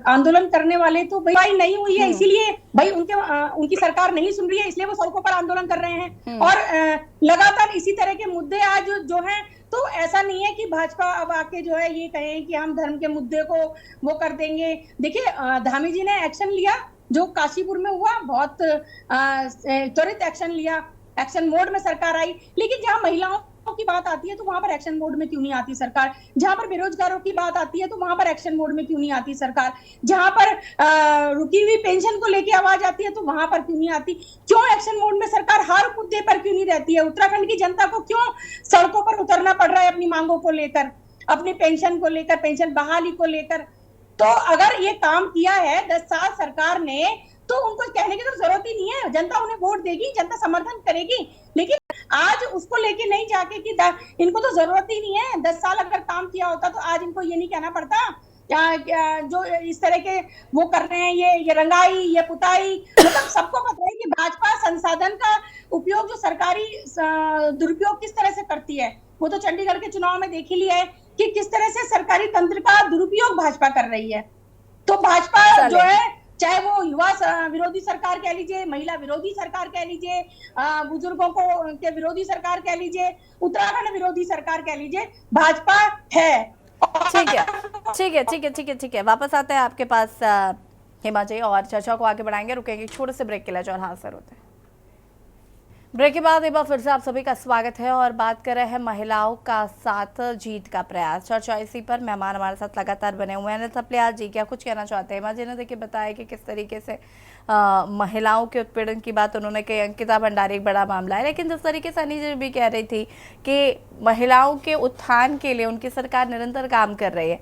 आंदोलन करने वाले तो भाई नहीं हुई है, इसीलिए भाई उनकी सरकार नहीं सुन रही है, इसलिए वो सड़कों पर आंदोलन कर रहे हैं। और लगातार इसी तरह के मुद्दे आज जो हैं, तो ऐसा नहीं है कि भाजपा अब आके जो है ये कहें कि हम धर्म के मुद्दे को वो कर देंगे। देखिए धामी जी ने एक्शन लिया, जो काशीपुर में हुआ, बहुत त्वरित एक्शन लिया, एक्शन मोड में सरकार आई। लेकिन जहां महिलाओं की बात आती है तो वहां पर एक्शन मोड में क्यों नहीं आती सरकार? जहां पर बेरोजगारों की बात आती है तो वहां पर एक्शन मोड में क्यों नहीं आती सरकार? जहां पर रुकी हुई पेंशन को लेके आवाज आती है तो वहां पर क्यों नहीं आती? क्यों एक्शन मोड में सरकार हर मुद्दे पर क्यों नहीं रहती है? उत्तराखंड की जनता को क्यों सड़कों पर उतरना पड़ रहा है अपनी मांगों को लेकर, अपनी पेंशन को लेकर, पेंशन बहाली को लेकर? तो अगर ये काम किया है 10 साल सरकार ने, तो उनको कहने की तो जरूरत ही नहीं है। जनता उन्हें वोट देगी, जनता समर्थन करेगी, लेकिन आज उसको लेके नहीं जाके कि इनको तो जरूरत ही नहीं है। 10 साल अगर काम किया होता तो आज इनको ये नहीं कहना पड़ता जो इस तरह के वो कर रहे हैं, ये रंगाई, ये पुताई। मतलब सबको पता है कि भाजपा संसाधन का उपयोग, जो सरकारी दुरुपयोग किस तरह से करती है, वो तो चंडीगढ़ के चुनाव में देख ही लिया है कि किस तरह से सरकारी तंत्र का दुरुपयोग भाजपा कर रही है। तो भाजपा जो है, चाहे वो युवा विरोधी सरकार कह लीजिए, महिला विरोधी सरकार कह लीजिए, बुजुर्गों को के विरोधी सरकार कह लीजिए, उत्तराखंड विरोधी सरकार कह लीजिए, भाजपा है। ठीक है, ठीक है, ठीक है, ठीक है, ठीक है। वापस आते हैं आपके पास हेमा जी, और चर्चा को आगे बढ़ाएंगे। रुकेंगे छोटे से ब्रेक के लिए, और हाजिर होते हैं। ब्रेक के बाद एक बार फिर से आप सभी का स्वागत है, और बात कर रहे हैं महिलाओं का साथ जीत का प्रयास। चर्चा इसी पर मेहमान हमारे साथ लगातार बने हुए हैं। सप्लियाल जी, क्या कुछ कहना चाहते हैं? हेमा जी ने देखिए बताया कि किस तरीके से महिलाओं के उत्पीड़न की बात उन्होंने कही। अंकिता भंडारी एक बड़ा मामला है, लेकिन जिस तरीके से अनिल जी भी कह रही थी कि महिलाओं के उत्थान के लिए उनकी सरकार निरंतर काम कर रही है।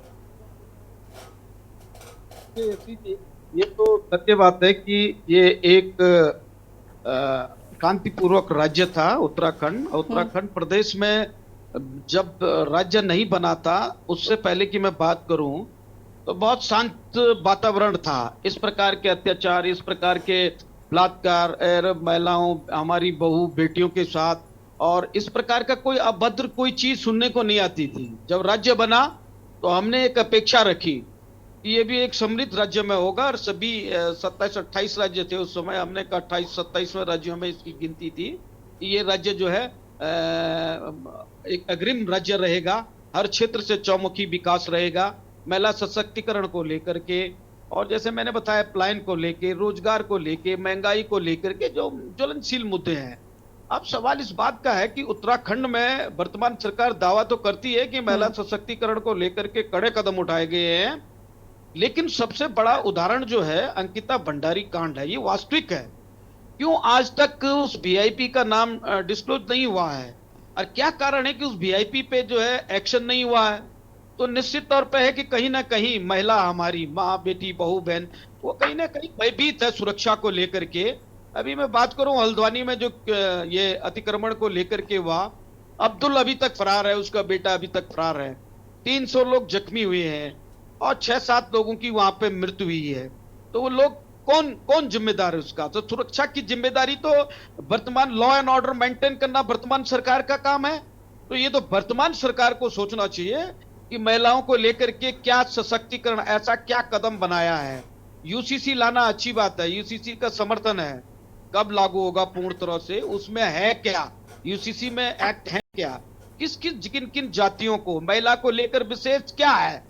ये तो सत्य बात है कि ये एक शांतिपूर्वक राज्य था उत्तराखंड प्रदेश में। जब राज्य नहीं बना था, उससे पहले की मैं बात करूं तो बहुत शांत वातावरण था। इस प्रकार के अत्याचार, इस प्रकार के बलात्कार महिलाओं, हमारी बहू बेटियों के साथ, और इस प्रकार का कोई अभद्र कोई चीज सुनने को नहीं आती थी। जब राज्य बना तो हमने एक अपेक्षा रखी, ये भी एक समृद्ध राज्य में होगा, और सभी 27-28 राज्य थे उस समय। हमने 28-27वें राज्यों में इसकी गिनती थी। ये राज्य जो है एक अग्रिम राज्य रहेगा, हर क्षेत्र से चौमुखी विकास रहेगा, महिला सशक्तिकरण को लेकर के, और जैसे मैंने बताया पलायन को लेके, रोजगार को लेके, महंगाई को लेकर के जो ज्वलनशील मुद्दे हैं। अब सवाल इस बात का है कि उत्तराखंड में वर्तमान सरकार दावा तो करती है कि महिला सशक्तिकरण को लेकर के कड़े कदम उठाए गए हैं, लेकिन सबसे बड़ा उदाहरण जो है अंकिता भंडारी कांड है, ये वास्तविक है। क्यों आज तक उस वीआईपी का नाम डिस्क्लोज नहीं हुआ है, और क्या कारण है कि उस वीआईपी पे जो है एक्शन नहीं हुआ है? तो निश्चित तौर पे है कि कहीं ना कहीं महिला, हमारी माँ, बेटी, बहू, बहन, वो कहीं ना कहीं भयभीत है सुरक्षा को लेकर के। अभी मैं बात करूं हल्द्वानी में जो ये अतिक्रमण को लेकर के हुआ, अब्दुल अभी तक फरार है, उसका बेटा अभी तक फरार है, 300 लोग जख्मी हुए हैं और 6-7 लोगों की वहां पे मृत्यु हुई है। तो वो लोग कौन जिम्मेदार है उसका? तो सुरक्षा की जिम्मेदारी तो वर्तमान लॉ एंड ऑर्डर मेंटेन करना वर्तमान सरकार का काम है। तो ये तो वर्तमान सरकार को सोचना चाहिए कि महिलाओं को लेकर के क्या सशक्तिकरण, ऐसा क्या कदम बनाया है। यूसीसी लाना अच्छी बात है, यूसीसी का समर्थन है, कब लागू होगा पूर्ण तरह से, उसमें है क्या, यूसीसी में एक्ट है क्या, किन किन जातियों को, महिला को लेकर विशेष क्या है,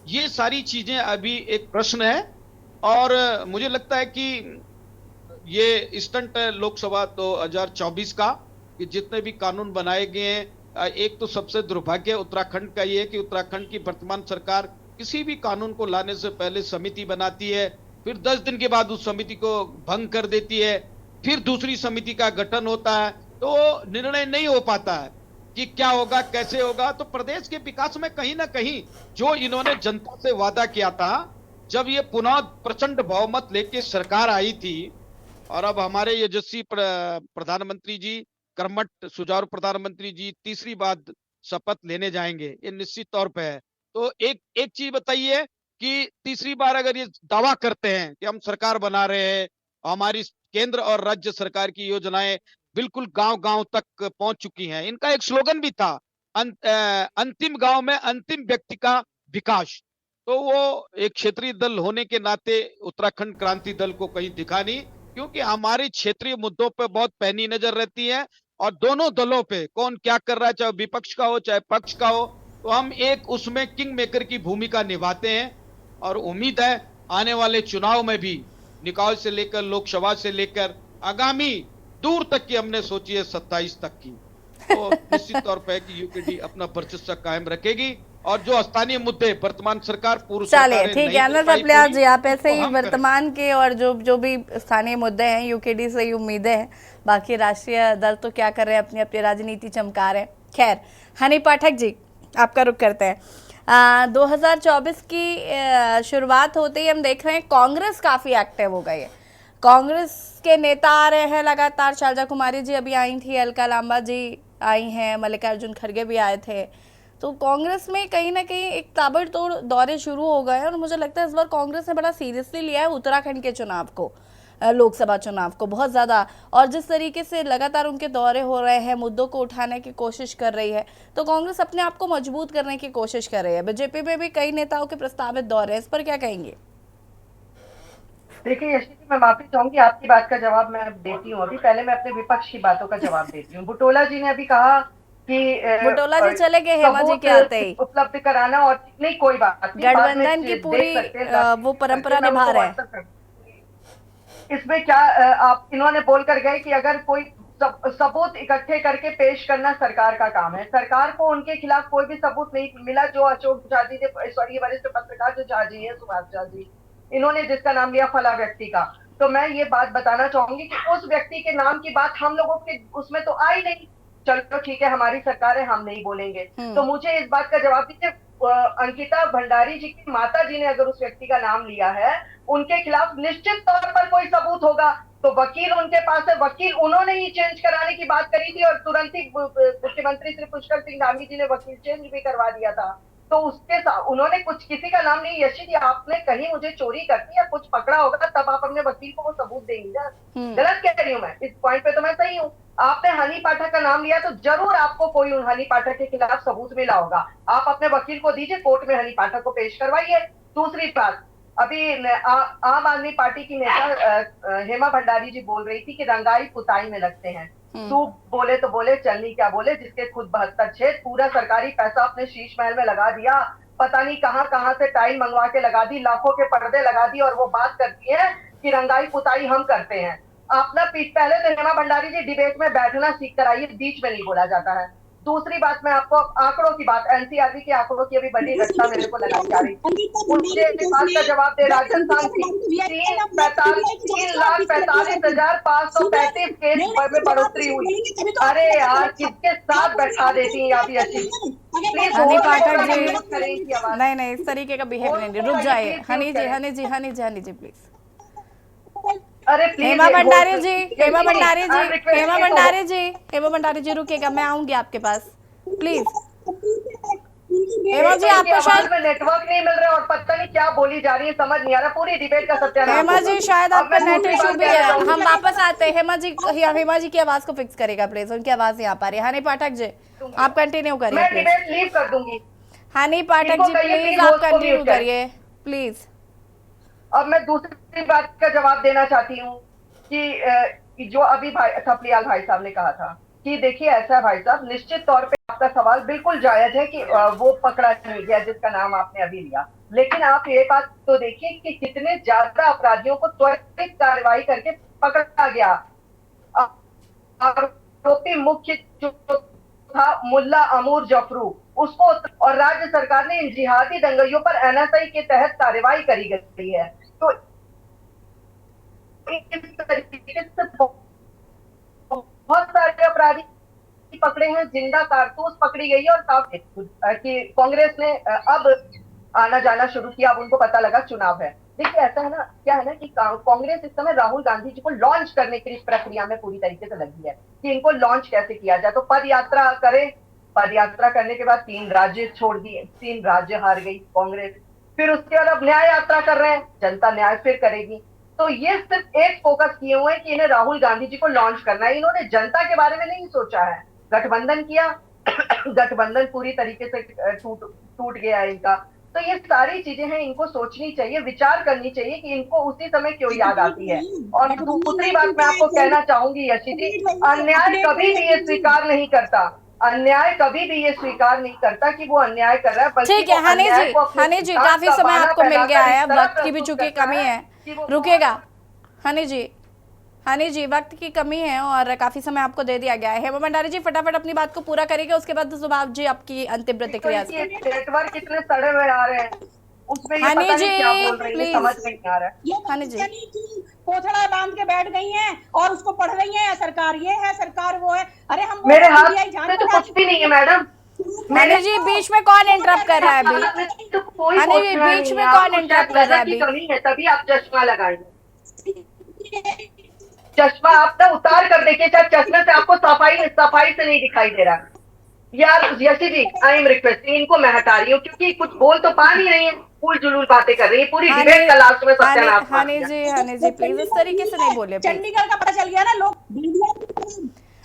ये सारी चीजें अभी एक प्रश्न है। और मुझे लगता है कि ये स्टंट है लोकसभा 2024 का, कि जितने भी कानून बनाए गए हैं, एक तो सबसे दुर्भाग्य उत्तराखंड का ये है कि उत्तराखंड की वर्तमान सरकार किसी भी कानून को लाने से पहले समिति बनाती है, फिर 10 दिन के बाद उस समिति को भंग कर देती है, फिर दूसरी समिति का गठन होता है, तो निर्णय नहीं हो पाता है कि क्या होगा, कैसे होगा। तो प्रदेश के विकास में कहीं ना कहीं जो इन्होंने जनता से वादा किया था, जब ये पुनः प्रचंड बहुमत लेके सरकार आई थी, और अब हमारे यशस्वी प्रधानमंत्री जी, कर्मठ सुचारू प्रधानमंत्री जी तीसरी बार शपथ लेने जाएंगे, ये निश्चित तौर पे है। तो एक चीज बताइए कि तीसरी बार अगर ये दावा करते हैं कि हम सरकार बना रहे हैं, हमारी केंद्र और राज्य सरकार की योजनाएं बिल्कुल गांव-गांव तक पहुंच चुकी हैं। इनका एक स्लोगन भी था, अंतिम गांव में अंतिम व्यक्ति का विकास। तो वो एक क्षेत्रीय दल होने के नाते उत्तराखंड क्रांति दल को कहीं दिखा नहीं, क्योंकि हमारी क्षेत्रीय मुद्दों पे बहुत पैनी नजर रहती है, और दोनों दलों पे कौन क्या कर रहा है, चाहे विपक्ष का हो चाहे पक्ष का हो, तो हम एक उसमें किंग मेकर की भूमिका निभाते हैं। और उम्मीद है आने वाले चुनाव में भी, निकाय से लेकर लोकसभा से लेकर आगामी दूर तक की हमने सोची है 27 तक की, तो निश्चित तौर पर कि यूकेडी अपना वर्चस्व कायम रखेगी। और जो स्थानीय मुद्दे वर्तमान सरकार पूर्व चलिए ठीक है अनंत अपलिया जी, आप ऐसे ही वर्तमान के और जो भी स्थानीय मुद्दे हैं यूकेडी से ही उम्मीदें हैं, बाकी राष्ट्रीय दल तो क्या कर रहे हैं, अपनी अपनी राजनीति चमका रहे हैं। खैर, हनी पाठक जी आपका रुख करते हैं। 2024 की शुरुआत होते ही हम देख रहे हैं कांग्रेस काफी एक्टिव हो गई है, कांग्रेस के नेता आ रहे हैं लगातार। शारजा कुमारी जी अभी आई थी, अलका लांबा जी आई हैं, मल्लिकार्जुन खड़गे भी आए थे। तो कांग्रेस में कहीं ना कहीं एक ताबड़तोड़ दौरे शुरू हो गए हैं, और मुझे लगता है इस बार कांग्रेस ने बड़ा सीरियसली लिया है उत्तराखंड के चुनाव को, लोकसभा चुनाव को बहुत ज़्यादा। और जिस तरीके से लगातार उनके दौरे हो रहे हैं, मुद्दों को उठाने की कोशिश कर रही है, तो कांग्रेस अपने आप को मजबूत करने की कोशिश कर रही है। बीजेपी में भी कई नेताओं के प्रस्तावित दौरे हैं, इस पर क्या कहेंगे? देखिए यशी जी, मैं माफी चाहूंगी, आपकी बात का जवाब मैं देती हूँ। अभी पहले मैं अपने विपक्ष की बातों का जवाब देती हूँ। बुटोला जी ने अभी कहा कि बुटोला जी चले गए हेमा जी के आते ही, उपलब्ध कराना, और नहीं कोई बात नहीं, गठबंधन की पूरी वो परंपरा निभा रहे हैं। इसमें क्या आप इन्होंने बोलकर गए कि अगर कोई सबूत इकट्ठे करके पेश करना सरकार का काम है। सरकार को उनके खिलाफ कोई भी सबूत नहीं मिला। जो अशोक झा जी ने, सॉरी वरिष्ठ पत्रकार जो झा जी है, सुभाष झा जी, इन्होंने जिसका नाम लिया फला व्यक्ति का, तो मैं ये बात बताना चाहूंगी कि उस व्यक्ति के नाम की बात हम लोगों के उसमें तो आई नहीं। चलो ठीक है, हमारी सरकार है, हम नहीं बोलेंगे। तो मुझे इस बात का जवाब दीजिए, अंकिता भंडारी जी की माता जी ने अगर उस व्यक्ति का नाम लिया है, उनके खिलाफ निश्चित तौर पर कोई सबूत होगा। तो वकील उनके पास है, वकील उन्होंने ही चेंज कराने की बात करी थी, और तुरंत ही मुख्यमंत्री श्री पुष्कर सिंह धामी जी ने वकील चेंज भी करवा दिया था। तो उसके साथ उन्होंने कुछ किसी का नाम नहीं। यशी जी, आपने कहीं मुझे चोरी करती या कुछ पकड़ा होगा, तब आप अपने वकील को वो सबूत देंगी ना। गलत कह रही हूँ मैं, इस पॉइंट पे तो मैं सही हूँ। आपने हनी पाठक का नाम लिया, तो जरूर आपको कोई उन हनी पाठक के खिलाफ सबूत मिला होगा। आप अपने वकील को दीजिए, कोर्ट में हनी पाठक को पेश करवाइए। दूसरी बात, अभी आम आदमी पार्टी की नेता हेमा भंडारी जी बोल रही थी कि रंगाई पुताई में लगते हैं। तू बोले तो बोले, चलनी क्या बोले, जिसके खुद 72 छेद, पूरा सरकारी पैसा अपने शीश महल में लगा दिया, पता नहीं कहाँ कहाँ से टाइल मंगवा के लगा दी, लाखों के पर्दे लगा दी और वो बात करती है कि रंगाई पुताई हम करते हैं। अपना पहले तो हेमा भंडारी जी डिबेट में बैठना सीख कर आइए, बीच में नहीं बोला जाता है। दूसरी बात मैं आपको आंकड़ों की बात, एनसीआरबी के आंकड़ों की अभी बड़ी घटना मेरे को लगाई जा रही थी, उसके बात का जवाब दे राजस्थान की 3,45,535 केस में बढ़ोतरी हुई। अरे यार किसके साथ बैठा देती हैं आप ये चीज? हनी पाठक जी, नहीं इस तरीके का बिहेव नहीं, रुक जाइए हनी जी प्लीज। अरे हेमा भंडारी जी रुकेगा, मैं आऊंगी आपके पास प्लीज। हेमा जी आपको शायद नेटवर्क नहीं मिल रहा और पता नहीं क्या बोली जा रही है, समझ नहीं आ रहा, पूरी डिबेट का सत्यानाश। हेमा जी शायद आपका नेट इशू भी है, हम वापस आते हैं। हेमा जी की आवाज को फिक्स करेगा प्लीज, उनकी आवाज नहीं आ पा रही है। हनी पाठक जी आप कंटिन्यू करिए, मैं डिबेट लीव कर दूंगी। हनी पाठक जी प्लीज आप कंटिन्यू करिए प्लीज। अब मैं दूसरी बात का जवाब देना चाहती हूँ कि जो अभी थपलियाल भाई साहब ने कहा था कि देखिए ऐसा है भाई साहब, निश्चित तौर पे आपका सवाल बिल्कुल जायज है कि वो पकड़ा नहीं गया जिसका नाम आपने अभी लिया, लेकिन आप ये बात तो देखिए कि कितने ज्यादा अपराधियों को त्वरित कार्रवाई करके पकड़ा गया। आरोपी मुख्य जो था मुल्ला अमूर जफरू, उसको और राज्य सरकार ने इन जिहादी दंगइयों पर एनएसआई के तहत कार्रवाई करी गई है। तो इस तरीके से बहुत सारे अपराधी पकड़े हैं, जिंदा कारतूस पकड़ी गई है और काफी कि कांग्रेस ने अब आना जाना शुरू किया, अब उनको पता लगा चुनाव है। देखिए ऐसा है ना, क्या है ना कि कांग्रेस इस समय राहुल गांधी जी को लॉन्च करने की प्रक्रिया में पूरी तरीके से लगी है कि इनको लॉन्च कैसे किया जाए। तो पद यात्रा करे, पद यात्रा करने के बाद 3 राज्य छोड़ दिए, 3 राज्य हार गई कांग्रेस, फिर उसके बाद अब न्याय यात्रा कर रहे हैं, जनता न्याय फिर करेगी। तो ये सिर्फ एक फोकस किए हुए हैं कि इन्हें राहुल गांधी जी को लॉन्च करना है, इन्होंने जनता के बारे में नहीं सोचा है। गठबंधन किया, गठबंधन पूरी तरीके से टूट गया इनका। तो ये सारी चीजें हैं, इनको सोचनी चाहिए, विचार करनी चाहिए कि इनको उसी समय क्यों याद आती है। और दूसरी बात मैं आपको कहना चाहूंगी यशी जी, अन्याय कभी भी ये स्वीकार नहीं करता, अन्याय कभी भी ये स्वीकार नहीं करता कि वो अन्याय कर रहा है। ठीक है हनी जी काफी समय आपको मिल गया है, वक्त की भी चूंकि कमी है, रुकेगा हनी जी वक्त की कमी है और काफी समय आपको दे दिया गया है। हेमा भंडारी जी फटाफट अपनी बात को पूरा करेंगे, उसके बाद सुभाष जी आपकी अंतिम प्रतिक्रिया। नेटवर्क कितने सड़े हुए आ रहे हैं, उसमें ये हनी पता जी नहीं क्या बोल रही है, समझ नहीं आ रहा है। हनी जी पोथड़ा बांध के बैठ गई हैं और उसको पढ़ रही है सरकार ये है सरकार वो है। अरे हम मेरे हाथ में तो कुछ भी नहीं है मैडम। हनी जी बीच में कौन इंटरप्ट कर रहा है अभी? हनी जी बीच में कौन इंटरप्ट कर रहा है अभी? कमी है तभी आप चश्मा लगाएंगे। चश्मा आप ना उतार कर देखिए, शायद चश्मे से आपको सफाई से नहीं दिखाई दे रहा। यार यशी जी आई एम रिक्वेस्टिंग, इनको मैं हटा रही हूँ क्योंकि कुछ बोल तो पा नहीं रही है, फूल जुलूल बातें कर रही है, पूरी डिबेट का लास्ट में सत्यानाश। हनी जी प्लीज इस तरीके से नहीं बोलिए। चंडीगढ़ का पता चल गया ना, लोग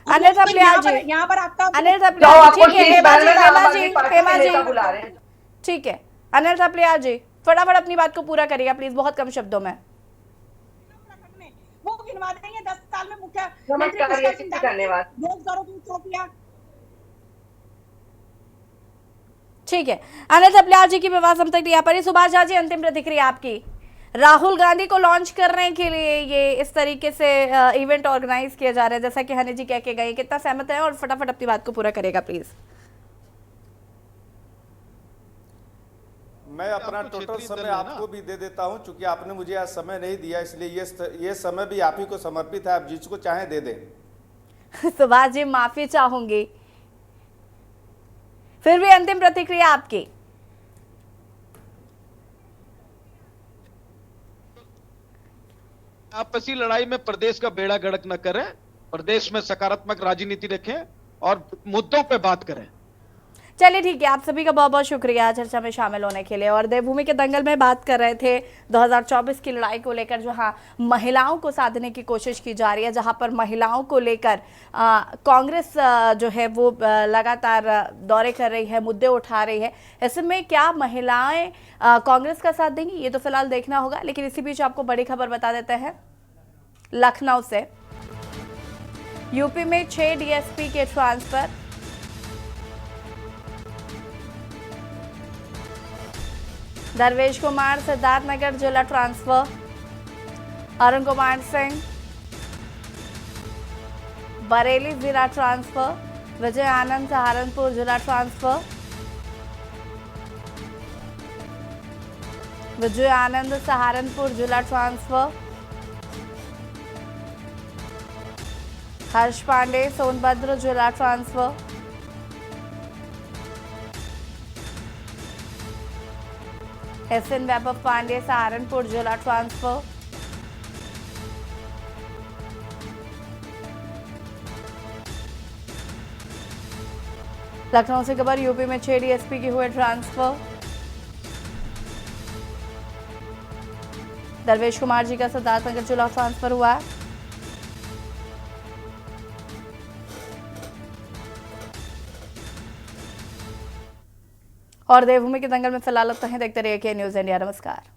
अनिल थपलियाल जी, यहाँ पर आपका अनिल थपलियाल जी, ठीक है अनिल थपलियाल जी फटाफट अपनी बात को पूरा करिएगा प्लीज, बहुत कम शब्दों में। वो गिनवा देंगे 10 साल में धन्यवाद। ठीक है अनिल थपलियाल जी की आवाज हम तक दिया पर। सुभाष झा जी अंतिम प्रतिक्रिया आपकी। राहुल गांधी को लॉन्च करने के लिए ये इस तरीके से इवेंट ऑर्गेनाइज किया जा रहा है जैसा कि हनी जी कह के गए, कितना सहमत है? और फटाफट अपनी बात को पूरा करेगा प्लीज। मैं अपना टोटल समय आपको भी दे देता हूं, चूंकि आपने मुझे आज समय नहीं दिया, इसलिए ये समय भी आप ही को समर्पित है, आप जिसको चाहें दे दें। सुभाष जी माफी चाहूंगी, फिर भी अंतिम प्रतिक्रिया आपकी। आपसी लड़ाई में प्रदेश का बेड़ा गर्क न करें, प्रदेश में सकारात्मक राजनीति रखें और मुद्दों पे बात करें। चलिए ठीक है, आप सभी का बहुत बहुत शुक्रिया चर्चा में शामिल होने के लिए। और देवभूमि के दंगल में बात कर रहे थे 2024 की लड़ाई को लेकर, जहां महिलाओं को साधने की कोशिश की जा रही है, जहां पर महिलाओं को लेकर कांग्रेस जो है वो लगातार दौरे कर रही है, मुद्दे उठा रही है। ऐसे में क्या महिलाएं कांग्रेस का साथ देंगी, ये तो फिलहाल देखना होगा। लेकिन इसी बीच आपको बड़ी खबर बता देते हैं लखनऊ से। यूपी में 6 डीएसपी के ट्रांसफर। दरवेश कुमार सिद्धार्थनगर जिला ट्रांसफर, अरुण कुमार सिंह बरेली जिला ट्रांसफर, विजय आनंद सहारनपुर जिला ट्रांसफर, विजय आनंद सहारनपुर जिला ट्रांसफर, हर्ष पांडे सोनभद्र जिला ट्रांसफर, एसएन वैभव पांडे सहारनपुर जिला ट्रांसफर, लखनऊ से खबर, यूपी में 6 डीएसपी की हुए ट्रांसफर, दरवेश कुमार जी का सिद्धार्थनगर जिला ट्रांसफर हुआ है। और देवभूमि के दंगल में फिलहाल देखते रहिए न्यूज़ इंडिया। नमस्कार।